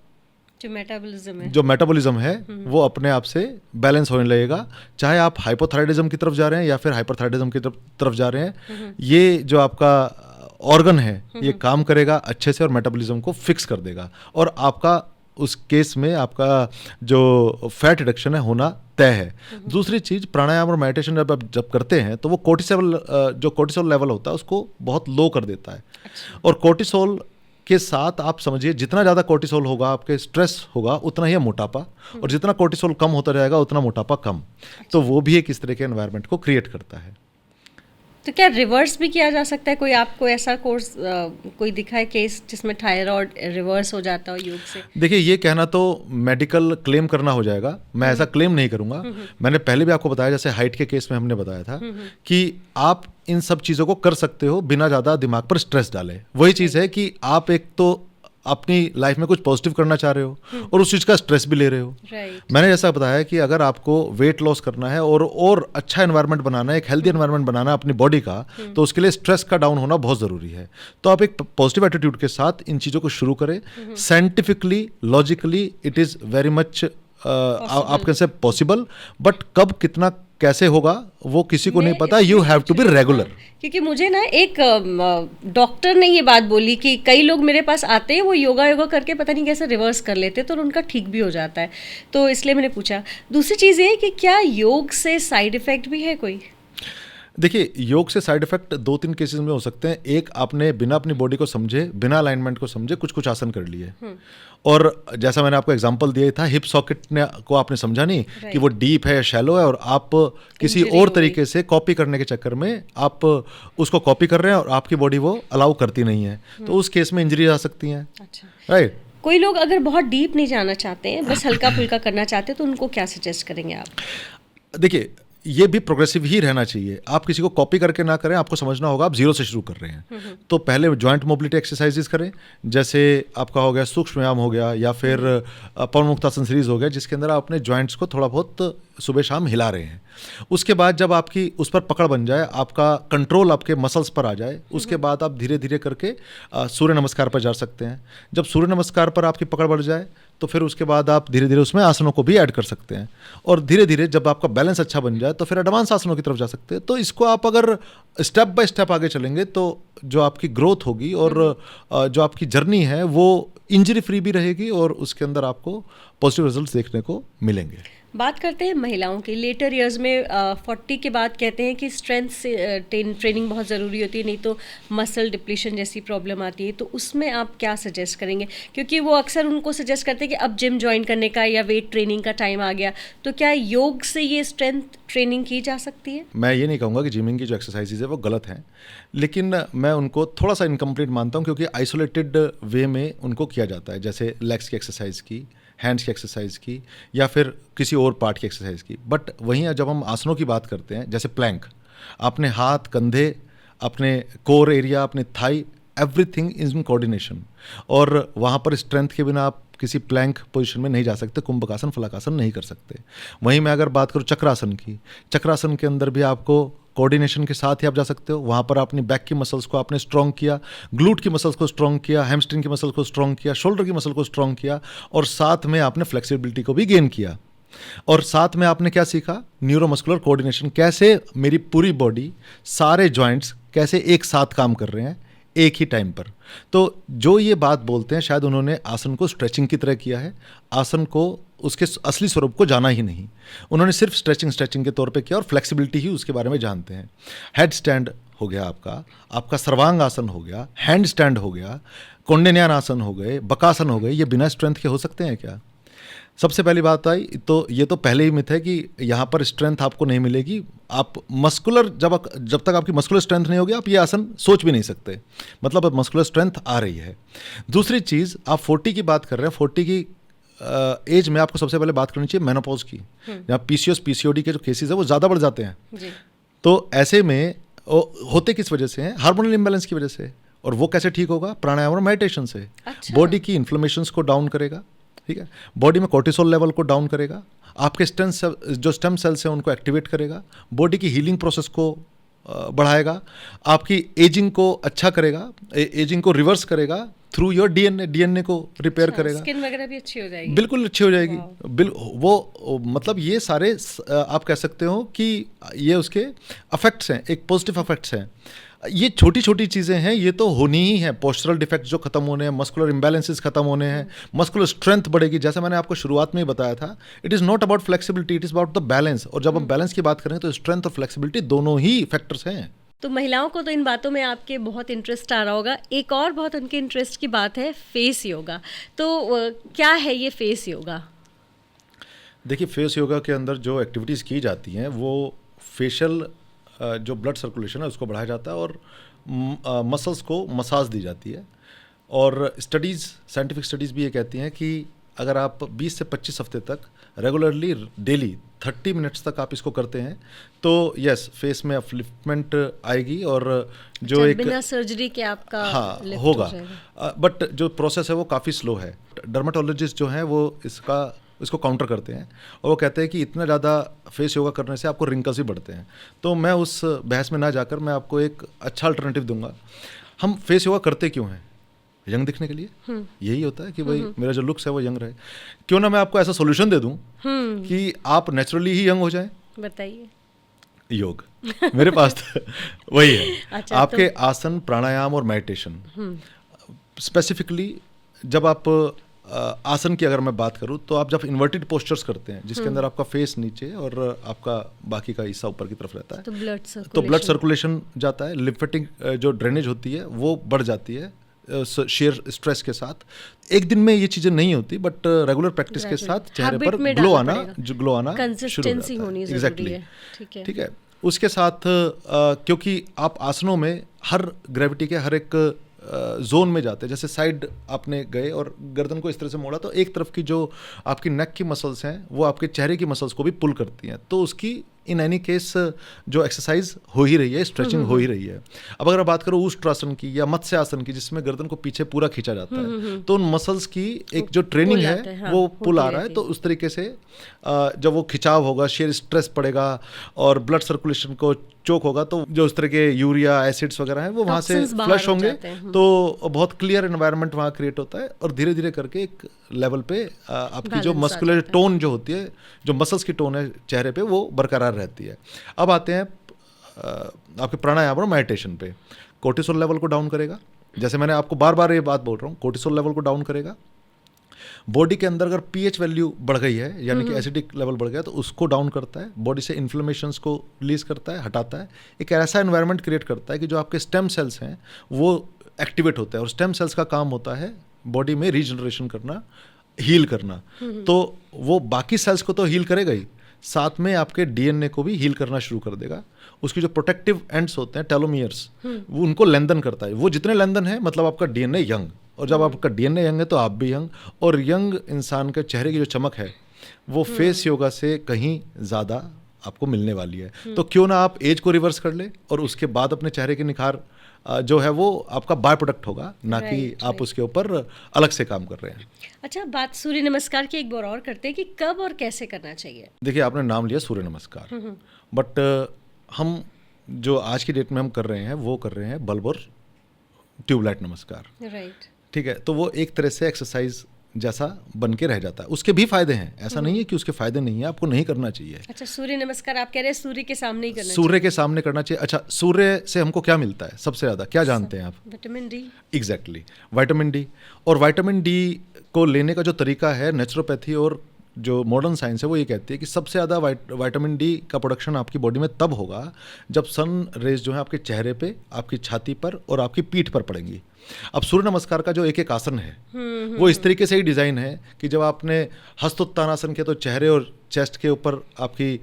जो मेटाबॉलिज्म है वो अपने आप से बैलेंस होने लगेगा। चाहे आप हाइपोथायराइडिज्म की तरफ जा रहे हैं या फिर हाइपरथायराइडिज्म की तरफ जा रहे हैं, ये जो आपका ऑर्गन है ये काम करेगा अच्छे से और मेटाबॉलिज्म को फिक्स कर देगा, और आपका उस केस में आपका जो फैट रिडक्शन है होना तय है। दूसरी चीज़, प्राणायाम और मेडिटेशन जब आप जब करते हैं तो वो कोर्टिसोल लेवल होता है उसको बहुत लो कर देता है। और कोर्टिसोल के साथ आप समझिए जितना ज़्यादा कोर्टिसोल होगा आपके स्ट्रेस होगा उतना ही है मोटापा, और जितना कोर्टिसोल कम होता जाएगा उतना मोटापा कम। तो वो भी एक इस तरह के एनवायरनमेंट को क्रिएट करता है। तो क्या रिवर्स भी किया जा सकता है? कोई आपको ऐसा कोर्स कोई दिखा है केस जिसमें थायराइड रिवर्स हो जाता हो योग से? देखिए, ये कहना तो मेडिकल क्लेम करना हो जाएगा, मैं ऐसा क्लेम नहीं करूंगा। मैंने पहले भी आपको बताया, जैसे हाइट के केस में हमने बताया था कि आप इन सब चीज़ों को कर सकते हो बिना ज़्यादा दिमाग पर स्ट्रेस डाले। वही चीज़ है कि आप एक तो अपनी लाइफ में कुछ पॉजिटिव करना चाह रहे हो और उस चीज़ का स्ट्रेस भी ले रहे हो। मैंने जैसा बताया कि अगर आपको वेट लॉस करना है और अच्छा एनवायरनमेंट बनाना है, एक हेल्दी एनवायरनमेंट बनाना है अपनी बॉडी का, तो उसके लिए स्ट्रेस का डाउन होना बहुत ज़रूरी है। तो आप एक पॉजिटिव एटीट्यूड के साथ इन चीज़ों को शुरू करें। Scientifically, logically it is very much आप कैन से पॉसिबल, बट कब कितना कैसे होगा वो किसी को नहीं पता। You have to be regular. क्योंकि मुझे ना एक डॉक्टर ने ये बात बोली कि कई लोग मेरे पास आते हैं, वो योगा करके पता नहीं कैसे रिवर्स कर लेते हैं तो उनका ठीक भी हो जाता है, तो इसलिए मैंने पूछा। दूसरी चीज़ ये है कि क्या योग से साइड इफ़ेक्ट भी है कोई? देखिए, योग से साइड इफेक्ट 2-3 केसेस में हो सकते हैं। एक, आपने बिना अपनी बॉडी को समझे, बिना अलाइनमेंट को समझे कुछ आसन कर लिए, और जैसा मैंने आपको एग्जांपल दिया था, हिप सॉकेट को आपने समझा नहीं कि वो डीप है या शैलो है, और आप किसी और तरीके से कॉपी करने के चक्कर में आप उसको कॉपी कर रहे हैं और आपकी बॉडी वो अलाउ करती नहीं है, तो उस केस में इंजरी आ सकती हैं। राइट। कोई लोग अगर बहुत डीप नहीं जाना चाहते हैं, बस हल्का फुल्का करना चाहते हैं, तो उनको क्या सजेस्ट करेंगे आप? देखिए, ये भी प्रोग्रेसिव ही रहना चाहिए। आप किसी को कॉपी करके ना करें, आपको समझना होगा आप जीरो से शुरू कर रहे हैं। तो पहले जॉइंट मोबिलिटी एक्सरसाइजेस करें, जैसे आपका हो गया सूक्ष्म व्यायाम हो गया, या फिर पवन मुक्तासन सीरीज हो गया, जिसके अंदर आप अपने जॉइंट्स को थोड़ा बहुत सुबह शाम हिला रहे हैं। उसके बाद जब आपकी उस पर पकड़ बन जाए, आपका कंट्रोल आपके मसल्स पर आ जाए, उसके बाद आप धीरे धीरे करके सूर्य नमस्कार पर जा सकते हैं। जब सूर्य नमस्कार पर आपकी पकड़ बढ़ जाए तो फिर उसके बाद आप धीरे धीरे उसमें आसनों को भी ऐड कर सकते हैं, और धीरे धीरे जब आपका बैलेंस अच्छा बन जाए तो फिर एडवांस आसनों की तरफ जा सकते हैं। तो इसको आप अगर स्टेप बाय स्टेप आगे चलेंगे तो जो आपकी ग्रोथ होगी और जो आपकी जर्नी है वो इंजरी फ्री भी रहेगी, और उसके अंदर आपको पॉजिटिव रिजल्ट्स देखने को मिलेंगे। बात करते हैं महिलाओं की। लेटर ईयर्स में 40 के बाद कहते हैं कि स्ट्रेंथ से ट्रेनिंग बहुत ज़रूरी होती है, नहीं तो मसल डिप्लीशन जैसी प्रॉब्लम आती है। तो उसमें आप क्या सजेस्ट करेंगे? क्योंकि वो अक्सर उनको सजेस्ट करते हैं कि अब जिम ज्वाइन करने का या वेट ट्रेनिंग का टाइम आ गया, तो क्या योग से ये स्ट्रेंथ ट्रेनिंग की जा सकती है? मैं ये नहीं कहूँगा कि जिमिंग की जो एक्सरसाइजेज है वो गलत हैं, लेकिन मैं उनको थोड़ा सा इनकम्प्लीट मानता हूँ, क्योंकि आइसोलेटेड वे में उनको किया जाता है, जैसे लेग्स की एक्सरसाइज की, हैंड्स की एक्सरसाइज की, या फिर किसी और पार्ट की एक्सरसाइज की। बट वहीं जब हम आसनों की बात करते हैं, जैसे प्लैंक, अपने हाथ, कंधे, अपने कोर एरिया, अपने thigh, everything is in coordination, और वहाँ पर स्ट्रेंथ के बिना आप किसी प्लैंक पोजीशन में नहीं जा सकते, कुंभकासन, फलकासन नहीं कर सकते। वहीं मैं अगर बात करूँ चक्रासन की, चक्रासन के अंदर भी आपको कोऑर्डिनेशन के साथ ही आप जा सकते हो। वहाँ पर अपनी बैक की मसल्स को आपने स्ट्रॉन्ग किया, ग्लूट की मसल्स को स्ट्रॉन्ग किया, हैमस्ट्रिंग की मसल को स्ट्रॉन्ग किया, शोल्डर की मसल को स्ट्रॉन्ग किया, और साथ में आपने फ्लेक्सिबिलिटी को भी गेन किया। और साथ में आपने क्या सीखा? न्यूरोमस्कुलर कोऑर्डिनेशन, कैसे मेरी पूरी बॉडी, सारे जॉइंट्स कैसे एक साथ काम कर रहे हैं एक ही टाइम पर। तो जो ये बात बोलते हैं, शायद उन्होंने आसन को स्ट्रेचिंग की तरह किया है, आसन को उसके असली स्वरूप को जाना ही नहीं। उन्होंने सिर्फ स्ट्रेचिंग के तौर पे किया, और फ्लेक्सिबिलिटी ही उसके बारे में जानते हैं। हेड स्टैंड हो गया आपका सर्वांग आसन हो गया, हैंड स्टैंड हो गया, कौंडिन्यान आसन हो गए, बकासन हो गए, ये बिना स्ट्रेंथ के हो सकते हैं क्या? सबसे पहली बात आई तो ये तो पहले ही मिथ है कि यहाँ पर स्ट्रेंथ आपको नहीं मिलेगी। आप मस्कुलर जब तक आपकी मस्कुलर स्ट्रेंथ नहीं होगी, आप ये आसन सोच भी नहीं सकते। मतलब अब मस्कुलर स्ट्रेंथ आ रही है। दूसरी चीज़, आप 40 की बात कर रहे हैं, 40 की एज में आपको सबसे पहले बात करनी चाहिए मेनोपॉज की, जहाँ पीसीओएस पीसीओडी के जो केसेस है वो ज़्यादा बढ़ जाते हैं। तो ऐसे में होते किस वजह से हैं? हार्मोनल इम्बैलेंस की वजह से। और वो कैसे ठीक होगा? प्राणायाम और मेडिटेशन से। बॉडी की इन्फ्लेमेशंस को डाउन करेगा, ठीक है, बॉडी में कोर्टिसोल लेवल को डाउन करेगा, आपके स्टेम सेल्स हैं उनको एक्टिवेट करेगा, बॉडी की हीलिंग प्रोसेस को बढ़ाएगा, आपकी एजिंग को अच्छा करेगा, एजिंग को रिवर्स करेगा, थ्रू योर डीएनए को रिपेयर करेगा, स्किन वगैरह भी अच्छी हो जाएगी, बिल्कुल अच्छी हो जाएगी। वो मतलब ये सारे आप कह सकते हो कि ये उसके अफेक्ट्स हैं, एक पॉजिटिव अफेक्ट्स हैं। ये छोटी छोटी चीज़ें हैं, ये तो होनी ही है। पोस्चरल डिफेक्ट जो खत्म होने हैं, मस्कुलर इम्बैलेंसेस खत्म होने हैं, मस्कुलर स्ट्रेंथ बढ़ेगी। जैसे मैंने आपको शुरुआत में ही बताया था, it is not about flexibility, it is about the balance. और जब हम बैलेंस की बात करें तो स्ट्रेंथ और फ्लेक्सिबिलिटी दोनों ही फैक्टर्स हैं। तो महिलाओं को तो इन बातों में आपके बहुत इंटरेस्ट आ रहा होगा। एक और बहुत उनके इंटरेस्ट की बात है फेस योगा। तो क्या है ये फेस योगा? देखिए, फेस योगा के अंदर जो एक्टिविटीज़ की जाती हैं वो फेशियल जो ब्लड सर्कुलेशन है उसको बढ़ाया जाता है और मसल्स को मसाज दी जाती है। और स्टडीज़, साइंटिफिक स्टडीज़ भी ये कहती हैं कि अगर आप 20 से 25 हफ्ते तक रेगुलरली डेली 30 मिनट्स तक आप इसको करते हैं तो यस, फेस में अपलिफ्टमेंट आएगी और जो एक बिना सर्जरी के आपका हाँ होगा। बट जो प्रोसेस है वो काफ़ी स्लो है। डर्माटोलॉजिस्ट जो हैं वो इसको काउंटर करते हैं और वो कहते हैं कि इतना ज़्यादा फेस योगा करने से आपको रिंकल्स भी बढ़ते हैं। तो मैं उस बहस में ना जाकर मैं आपको एक अच्छा अल्टरनेटिव दूंगा। हम फेस योगा करते क्यों हैं? यंग दिखने के लिए। यही होता है कि भाई मेरा जो लुक्स है वो यंग रहे। क्यों ना मैं आपको ऐसा सोल्यूशन दे दूं कि आप नेचुरली ही यंग हो जाएं। बताइए। योग मेरे पास तो वही है। अच्छा, आपके आसन, प्राणायाम और मेडिटेशन। स्पेसिफिकली जब आप आसन की अगर मैं बात करूं तो आप जब इन्वर्टेड पोस्चर्स करते हैं जिसके अंदर आपका फेस नीचे और आपका बाकी का हिस्सा ऊपर की तरफ रहता है, तो ब्लड सर्कुलेशन जाता है, लिम्फेटिक जो ड्रेनेज होती है वो बढ़ जाती है शेयर स्ट्रेस के साथ। एक दिन में ये चीज़ें नहीं होती, बट रेगुलर प्रैक्टिस के साथ चेहरे पर ग्लो आना शुरू हो जाता है। एग्जैक्टली, ठीक है। उसके साथ क्योंकि आप आसनों में हर ग्रेविटी के हर एक जोन में जाते हैं। जैसे साइड आपने गए और गर्दन को इस तरह से मोड़ा तो एक तरफ की जो आपकी नेक की मसल्स हैं वो आपके चेहरे की मसल्स को भी पुल करती हैं। तो उसकी इन एनी केस जो एक्सरसाइज हो ही रही है, स्ट्रेचिंग हो ही रही है। अब अगर आप बात करो ऊष्ट्रासन की या मत्स्य आसन की जिसमें गर्दन को पीछे पूरा खींचा जाता है, तो उन मसल्स की एक जो ट्रेनिंग है वो पुल आ रहा है। तो उस तरीके से जब वो खिंचाव होगा, शेयर स्ट्रेस पड़ेगा और ब्लड सर्कुलेशन को चोक होगा तो जो उस तरह के यूरिया एसिड्स वगैरह हैं वो वहाँ से फ्लश होंगे। तो बहुत क्लियर एनवायरनमेंट वहाँ क्रिएट होता है और धीरे धीरे करके एक लेवल पे आपकी जो मस्कुलर टोन जो होती है, जो मसल्स की टोन है चेहरे पे, वो बरकरार रहती है। अब आते हैं आपके प्राणायाम और मेडिटेशन पे। कोर्टिसोल लेवल को डाउन करेगा। जैसे मैंने आपको बार बार ये बात बोल रहा हूँ, कोर्टिसोल लेवल को डाउन करेगा। बॉडी के अंदर अगर पीएच वैल्यू बढ़ गई है यानी कि एसिडिक लेवल बढ़ गया तो उसको डाउन करता है। बॉडी से इन्फ्लेमेशंस को रिलीज करता है, हटाता है। एक ऐसा एनवायरनमेंट क्रिएट करता है कि जो आपके स्टेम सेल्स हैं वो एक्टिवेट होते हैं और स्टेम सेल्स का काम होता है बॉडी में रीजनरेशन करना, हील करना। तो वो बाकी सेल्स को तो हील करेगा ही, साथ में आपके डीएनए को भी हील करना शुरू कर देगा। उसकी जो प्रोटेक्टिव एंड्स होते हैं, टेलोमियर्स, वो उनको लेंथन करता है। वो जितने लेंथन है मतलब आपका डीएनए यंग, और जब आपका डीएनए यंग है तो आप भी यंग। और यंग इंसान के चेहरे की जो चमक है वो फेस योगा से कहीं ज़्यादा आपको मिलने वाली है। तो क्यों ना आप एज को रिवर्स कर ले और उसके बाद अपने चेहरे के निखार जो है वो आपका बाय प्रोडक्ट होगा, ना कि आप उसके ऊपर अलग से काम कर रहे हैं। अच्छा, बात सूर्य नमस्कार की एक बार और करते हैं कि कब और कैसे करना चाहिए। देखिए, आपने नाम लिया सूर्य नमस्कार, बट हम जो आज की डेट में हम कर रहे हैं वो कर रहे हैं बल्ब और ट्यूबलाइट नमस्कार। राइट, ठीक है। तो वो एक तरह से एक्सरसाइज जैसा बन के रह जाता है। उसके भी फायदे हैं, ऐसा नहीं है कि उसके फायदे नहीं है, आपको नहीं करना चाहिए। अच्छा, सूर्य नमस्कार आप कह रहे हैं सूर्य के सामने ही करना चाहिए? सूर्य के सामने करना चाहिए। अच्छा, सूर्य से हमको क्या मिलता है सबसे ज़्यादा, क्या जानते हैं आप? Vitamin D. Exactly, vitamin D. और विटामिन डी को लेने का जो तरीका है, नेचुरोपैथी और जो मॉडर्न साइंस है वो ये कहती है कि सबसे ज़्यादा विटामिन डी का प्रोडक्शन आपकी बॉडी में तब होगा जब सन रेज जो है आपके चेहरे पे, आपकी छाती पर और आपकी पीठ पर पड़ेंगी। अब सूर्य नमस्कार का जो एक एक आसन है वो इस तरीके से ही डिज़ाइन है कि जब आपने हस्तोत्तानासन किया तो चेहरे और चेस्ट के ऊपर आपकी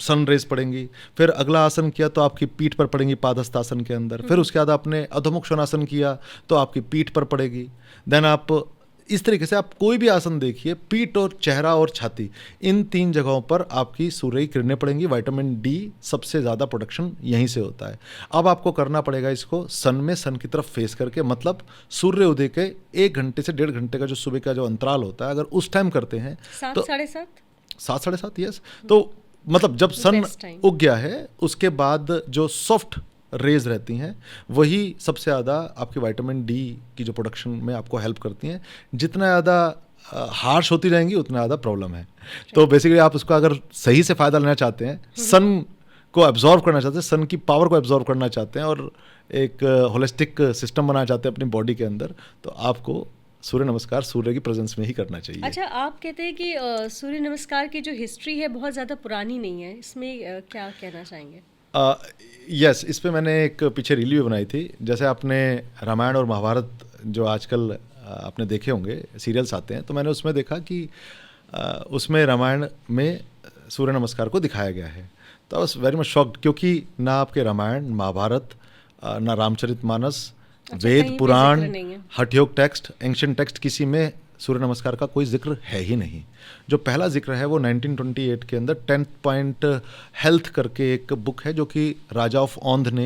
सन रेज पड़ेंगी। फिर अगला आसन किया तो आपकी पीठ पर पड़ेंगी पादहस्तासन के अंदर। फिर उसके बाद आपने अधोमुख शोनासन किया तो आपकी पीठ पर पड़ेगी। देन आप इस तरीके से आप कोई भी आसन देखिए, पीठ और चेहरा और छाती, इन तीन जगहों पर आपकी सूर्य की किरणें पड़ेंगी। विटामिन डी सबसे ज़्यादा प्रोडक्शन यहीं से होता है। अब आपको करना पड़ेगा इसको सन में, सन की तरफ फेस करके, मतलब सूर्य उदय के 1 घंटे से 1.5 घंटे का जो सुबह का जो अंतराल होता है, अगर उस टाइम करते हैं 7 तो साढ़े 7 7 साढ़े 7 यस। तो मतलब जब सन उग गया है उसके बाद जो सॉफ्ट रेज रहती हैं, वही सबसे ज़्यादा आपके विटामिन डी की जो प्रोडक्शन में आपको हेल्प करती हैं। जितना ज़्यादा हार्श होती रहेंगी उतना ज़्यादा प्रॉब्लम है। तो बेसिकली आप उसका अगर सही से फ़ायदा लेना चाहते हैं, सन को एब्जॉर्व करना चाहते हैं, सन की पावर को एब्जॉर्व करना चाहते हैं और एक होलिस्टिक सिस्टम बनाना चाहते हैं अपनी बॉडी के अंदर, तो आपको सूर्य नमस्कार सूर्य की प्रेजेंस में ही करना चाहिए। अच्छा, आप कहते हैं कि सूर्य नमस्कार की जो हिस्ट्री है बहुत ज़्यादा पुरानी नहीं है, इसमें क्या कहना चाहेंगे? यस, इस पे मैंने एक पीछे रील भी बनाई थी। जैसे आपने रामायण और महाभारत जो आजकल आपने देखे होंगे सीरियल्स आते हैं, तो मैंने उसमें देखा कि उसमें रामायण में सूर्य नमस्कार को दिखाया गया है। तो I was very much shocked, क्योंकि ना आपके रामायण महाभारत, ना Ramcharitmanas, Veda Purana, Hatha yoga text, ancient text, किसी में सूर्य नमस्कार का कोई जिक्र है ही नहीं। जो पहला जिक्र है वो 1928 के अंदर 10 पॉइंट हेल्थ करके एक बुक है जो कि राजा ऑफ औंध ने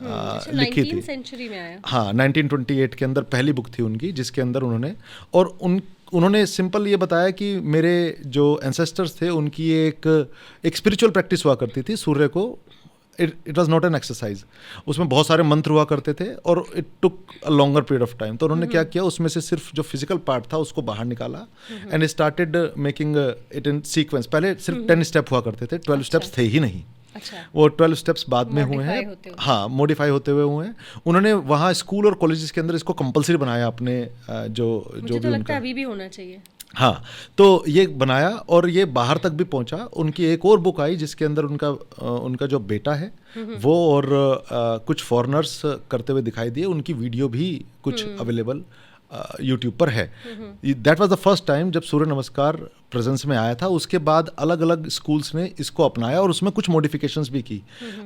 लिखी थी। सेंचुरी में आया। हाँ, 1928 के अंदर पहली बुक थी उनकी, जिसके अंदर उन्होंने सिंपल ये बताया कि मेरे जो एंसेस्टर्स थे उनकी एक स्पिरिचुअल प्रैक्टिस हुआ करती थी सूर्य को। It was not an exercise. उसमें बहुत सारे मंत्र हुआ करते थे और it took a longer period of time. तो उन्होंने क्या किया, उसमें से सिर्फ जो फिजिकल पार्ट था उसको बाहर निकाला and started making it in sequence. पहले सिर्फ 10 स्टेप हुआ करते थे, 12 स्टेप्स थे ही नहीं। अच्छा। वो 12 स्टेप्स बाद में हुए हैं। हाँ, मॉडिफाई होते हुए हुए हैं। उन्होंने वहाँ स्कूल और कॉलेजेस के अंदर इसको कंपलसरी बनाया अपने जो मुझे तो लगता है अभी भी होना चाहिए। हाँ, तो ये बनाया और ये बाहर तक भी पहुंचा। उनकी एक और बुक आई जिसके अंदर उनका जो बेटा है वो और कुछ फॉरेनर्स करते हुए दिखाई दिए। उनकी वीडियो भी कुछ अवेलेबल यूट्यूब पर है। That was the first time जब सूर्य नमस्कार प्रेजेंस में आया था। उसके बाद अलग अलग स्कूल्स ने इसको अपनाया और उसमें कुछ मॉडिफिकेशंस भी की।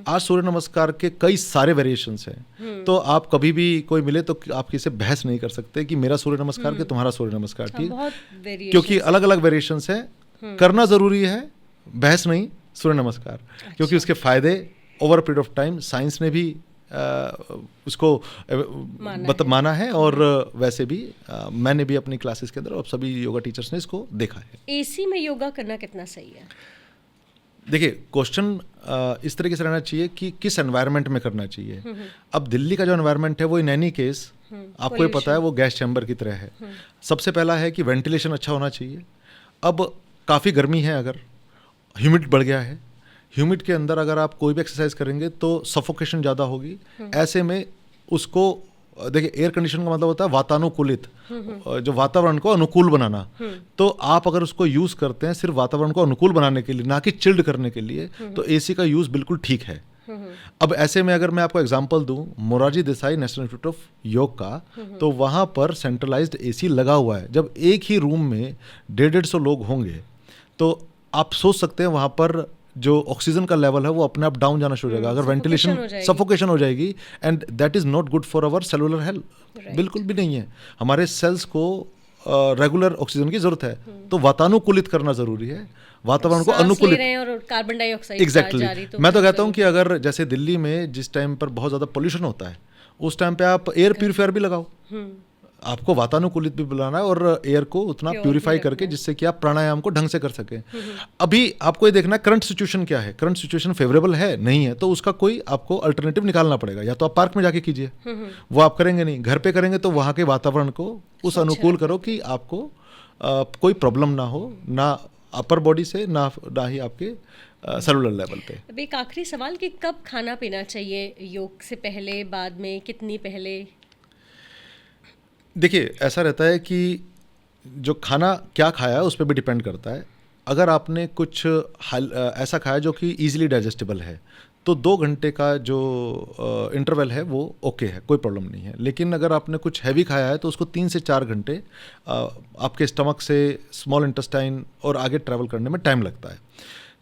आज सूर्य नमस्कार के कई सारे वेरिएशंस हैं। तो आप कभी भी कोई मिले तो आप किसी से बहस नहीं कर सकते कि मेरा सूर्य नमस्कार कि तुम्हारा सूर्य नमस्कार, ठीक, क्योंकि अलग अलग वेरिएशंस हैं। करना ज़रूरी है, बहस नहीं, सूर्य नमस्कार। क्योंकि उसके फ़ायदे over period of time science ने भी उसको माना है और वैसे भी मैंने भी अपनी क्लासेस के अंदर और सभी योगा टीचर्स ने इसको देखा है। एसी में योगा करना कितना सही है? देखिए, क्वेश्चन इस तरीके से रहना चाहिए कि किस एनवायरनमेंट में करना चाहिए। अब दिल्ली का जो एनवायरनमेंट है वो इन एनी केस आपको ये पता है वो गैस चैम्बर की तरह है। सबसे पहला है कि वेंटिलेशन अच्छा होना चाहिए। अब काफ़ी गर्मी है, अगर ह्यूमिड बढ़ गया है, ह्यूमिड के अंदर अगर आप कोई भी एक्सरसाइज करेंगे तो सफोकेशन ज़्यादा होगी। ऐसे में उसको देखिए, एयर कंडीशन का मतलब होता है वातानुकूलित, जो वातावरण को अनुकूल बनाना। तो आप अगर उसको यूज़ करते हैं सिर्फ वातावरण को अनुकूल बनाने के लिए, ना कि चिल्ड करने के लिए, तो एसी का यूज़ बिल्कुल ठीक है। अब ऐसे में अगर मैं आपको एग्जांपल दूं Morarji Desai national institute of योग का, तो वहाँ पर सेंट्रलाइज्ड एसी लगा हुआ है। जब एक ही रूम में 150 लोग होंगे तो आप सोच सकते हैं वहाँ पर जो ऑक्सीजन का लेवल है वो अपने आप डाउन जाना शुरू हो जाएगा। अगर वेंटिलेशन, सफोकेशन हो जाएगी and that is not good for our cellular health. बिल्कुल भी नहीं है। हमारे सेल्स को रेगुलर ऑक्सीजन की जरूरत है, तो वातानुकूलित करना जरूरी है, वातावरण को अनुकूलित और कार्बन डाइऑक्साइड। एग्जैक्टली। मैं तो कहता हूँ कि अगर जैसे दिल्ली में जिस टाइम पर बहुत ज़्यादा पोल्यूशन होता है उस टाइम पे आप एयर प्यूरिफायर भी लगाओ। आपको वातानुकूलित भी बुलाना है और एयर को उतना प्यूरिफाई करके जिससे कि आप प्राणायाम को ढंग से कर सकें। अभी आपको ये देखना है करंट सिचुएशन क्या है। करंट सिचुएशन फेवरेबल है नहीं है तो उसका कोई आपको अल्टरनेटिव निकालना पड़ेगा। या तो आप पार्क में जाके कीजिए, वो आप करेंगे नहीं। घर पे करेंगे तो वहाँ के वातावरण को उस अनुकूल करो कि आपको कोई प्रॉब्लम ना हो, ना अपर बॉडी से ना ही आपके सेलुलर लेवल पे। अब एक आखिरी सवाल कि कब खाना पीना चाहिए, योग से पहले, बाद में, कितनी पहले? देखिए, ऐसा रहता है कि जो खाना क्या खाया है उस पर भी डिपेंड करता है। अगर आपने कुछ ऐसा खाया जो कि ईजिली डाइजेस्टेबल है तो 2 घंटे का जो इंटरवल है वो ओके है, कोई प्रॉब्लम नहीं है। लेकिन अगर आपने कुछ हैवी खाया है तो उसको 3 से 4 घंटे आपके स्टमक से स्मॉल इंटेस्टाइन और आगे ट्रैवल करने में टाइम लगता है।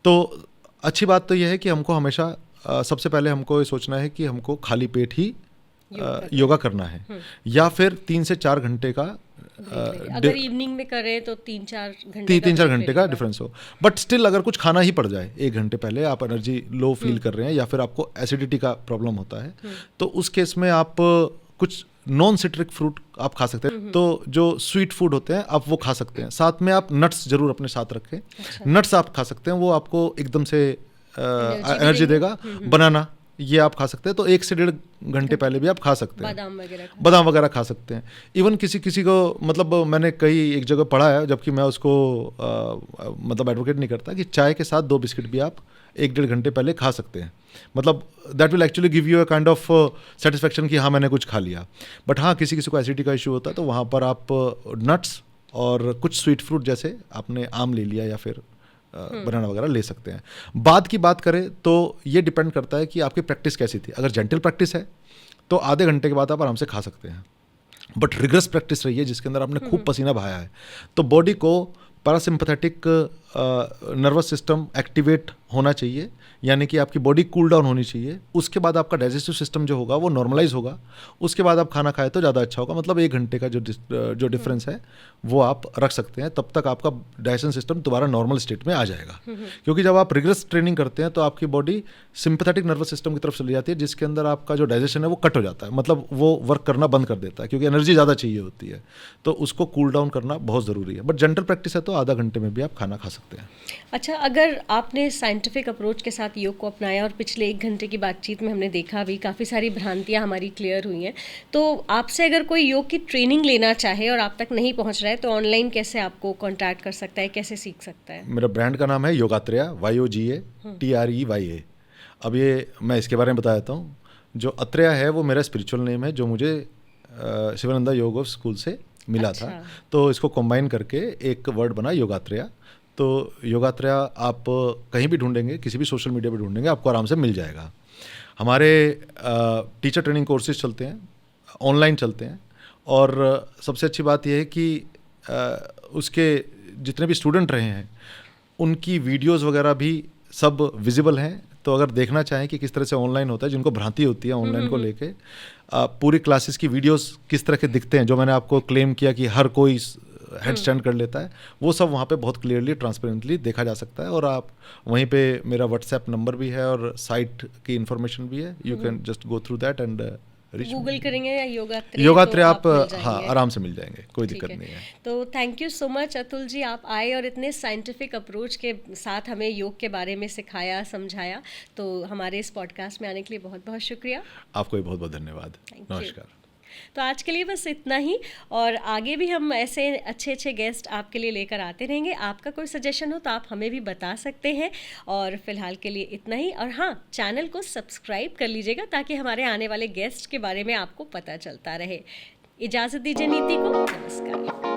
तो अच्छी बात तो यह है कि हमको हमेशा सबसे पहले हमको ये सोचना है कि हमको खाली पेट ही योगा करना है, या फिर 3 से 4 घंटे का अगर इवनिंग में करें तो 3-4 घंटे का डिफरेंस हो। बट स्टिल अगर कुछ खाना ही पड़ जाए 1 घंटे पहले, आप एनर्जी लो फील कर रहे हैं या फिर आपको एसिडिटी का प्रॉब्लम होता है, तो उस केस में आप कुछ नॉन सिट्रिक फ्रूट आप खा सकते हैं। तो जो स्वीट फूड होते हैं आप वो खा सकते हैं। साथ में आप नट्स जरूर अपने साथ रखें। नट्स आप खा सकते हैं, वो आपको एकदम से एनर्जी देगा। बनाना ये आप खा सकते हैं, तो 1 से 1.5 घंटे पहले भी आप खा सकते हैं। बादाम वगैरह खा सकते हैं। इवन किसी किसी को, मतलब मैंने कई एक जगह पढ़ा है, जबकि मैं उसको मतलब एडवोकेट नहीं करता, कि चाय के साथ 2 बिस्किट भी आप 1-1.5 घंटे पहले खा सकते हैं। मतलब that will actually give you a kind of satisfaction कि हाँ मैंने कुछ खा लिया। बट हाँ, किसी किसी को एसिडिटी का इशू होता है, तो वहाँ पर आप नट्स और कुछ स्वीट फ्रूट, जैसे आपने आम ले लिया या फिर बनाना वगैरह ले सकते हैं। बाद की बात करें तो ये डिपेंड करता है कि आपकी प्रैक्टिस कैसी थी। अगर जेंटल प्रैक्टिस है तो आधे घंटे के बाद आप आराम से खा सकते हैं। बट रिगरस प्रैक्टिस रही है जिसके अंदर आपने खूब पसीना बहाया है, तो बॉडी को पैरासिम्पैथेटिक नर्वस सिस्टम एक्टिवेट होना चाहिए, यानी कि आपकी बॉडी कूल डाउन होनी चाहिए। उसके बाद आपका डाइजेस्टिव सिस्टम जो होगा वो नॉर्मलाइज होगा, उसके बाद आप खाना खाए तो ज़्यादा अच्छा होगा। मतलब 1 घंटे का जो डिफरेंस है वो आप रख सकते हैं, तब तक आपका डाइजेशन सिस्टम दोबारा नॉर्मल स्टेट में आ जाएगा। क्योंकि जब आप रिगरस ट्रेनिंग करते हैं तो आपकी बॉडी सिंपैथेटिक नर्वस सिस्टम की तरफ चली जाती है, जिसके अंदर आपका जो डाइजेशन है वो कट हो जाता है, मतलब वो वर्क करना बंद कर देता है, क्योंकि एनर्जी ज़्यादा चाहिए होती है। तो उसको कूल डाउन करना बहुत ज़रूरी है। बट जेंटल प्रैक्टिस है तो आधा घंटे में भी आप खाना खा सकते हैं। अच्छा, अगर आपने साइंटिफिक अप्रोच के साथ योग को अपनाया और पिछले 1 घंटे की बातचीत में हमने देखा भी काफ़ी सारी भ्रांतियां हमारी क्लियर हुई हैं, तो आपसे अगर कोई योग की ट्रेनिंग लेना चाहे और आप तक नहीं पहुंच रहा है, तो ऑनलाइन कैसे आपको कांटेक्ट कर सकता है, कैसे सीख सकता है? मेरा ब्रांड का नाम है योगात्रेया, YOGATREYA। अब ये मैं इसके बारे में बता देता हूँ। जो अत्रेया है वो मेरा स्पिरिचुअल नेम है, जो मुझे शिवानंदा योग ऑफ स्कूल से मिला था। तो इसको कंबाइन करके एक वर्ड बना योगात्रेया। तो योगात्रेया आप कहीं भी ढूंढेंगे, किसी भी सोशल मीडिया पे ढूंढेंगे, आपको आराम से मिल जाएगा। हमारे टीचर ट्रेनिंग कोर्सेज चलते हैं, ऑनलाइन चलते हैं, और सबसे अच्छी बात यह है कि उसके जितने भी स्टूडेंट रहे हैं उनकी वीडियोस वगैरह भी सब विजिबल हैं। तो अगर देखना चाहें कि किस तरह से ऑनलाइन होता है, जिनको भ्रांति होती है ऑनलाइन को लेके, पूरी क्लासेस की वीडियोस किस तरह के दिखते हैं, जो मैंने आपको क्लेम किया कि हर कोई हेड स्टैंड कर लेता है, वो सब वहाँ पे बहुत क्लियरली ट्रांसपेरेंटली देखा जा सकता है। और आप वहीं पे, मेरा व्हाट्सएप नंबर भी है और साइट की इंफॉर्मेशन भी है, you can just go through that and Google करेंगे या योगात्रेया आप हाँ आराम से मिल जाएंगे, कोई दिक्कत नहीं है। तो thank you so much Atul ji, आप आए और इतने साइंटिफिक अप्रोच के साथ हमें योग के बारे में सिखाया, समझाया। तो हमारे इस पॉडकास्ट में आने के लिए बहुत बहुत शुक्रिया। आपको भी बहुत बहुत धन्यवाद। नमस्कार। तो आज के लिए बस इतना ही, और आगे भी हम ऐसे अच्छे अच्छे गेस्ट आपके लिए लेकर आते रहेंगे। आपका कोई सजेशन हो तो आप हमें भी बता सकते हैं। और फिलहाल के लिए इतना ही, और हाँ, चैनल को सब्सक्राइब कर लीजिएगा ताकि हमारे आने वाले गेस्ट के बारे में आपको पता चलता रहे। इजाज़त दीजिए नीति को। नमस्कार।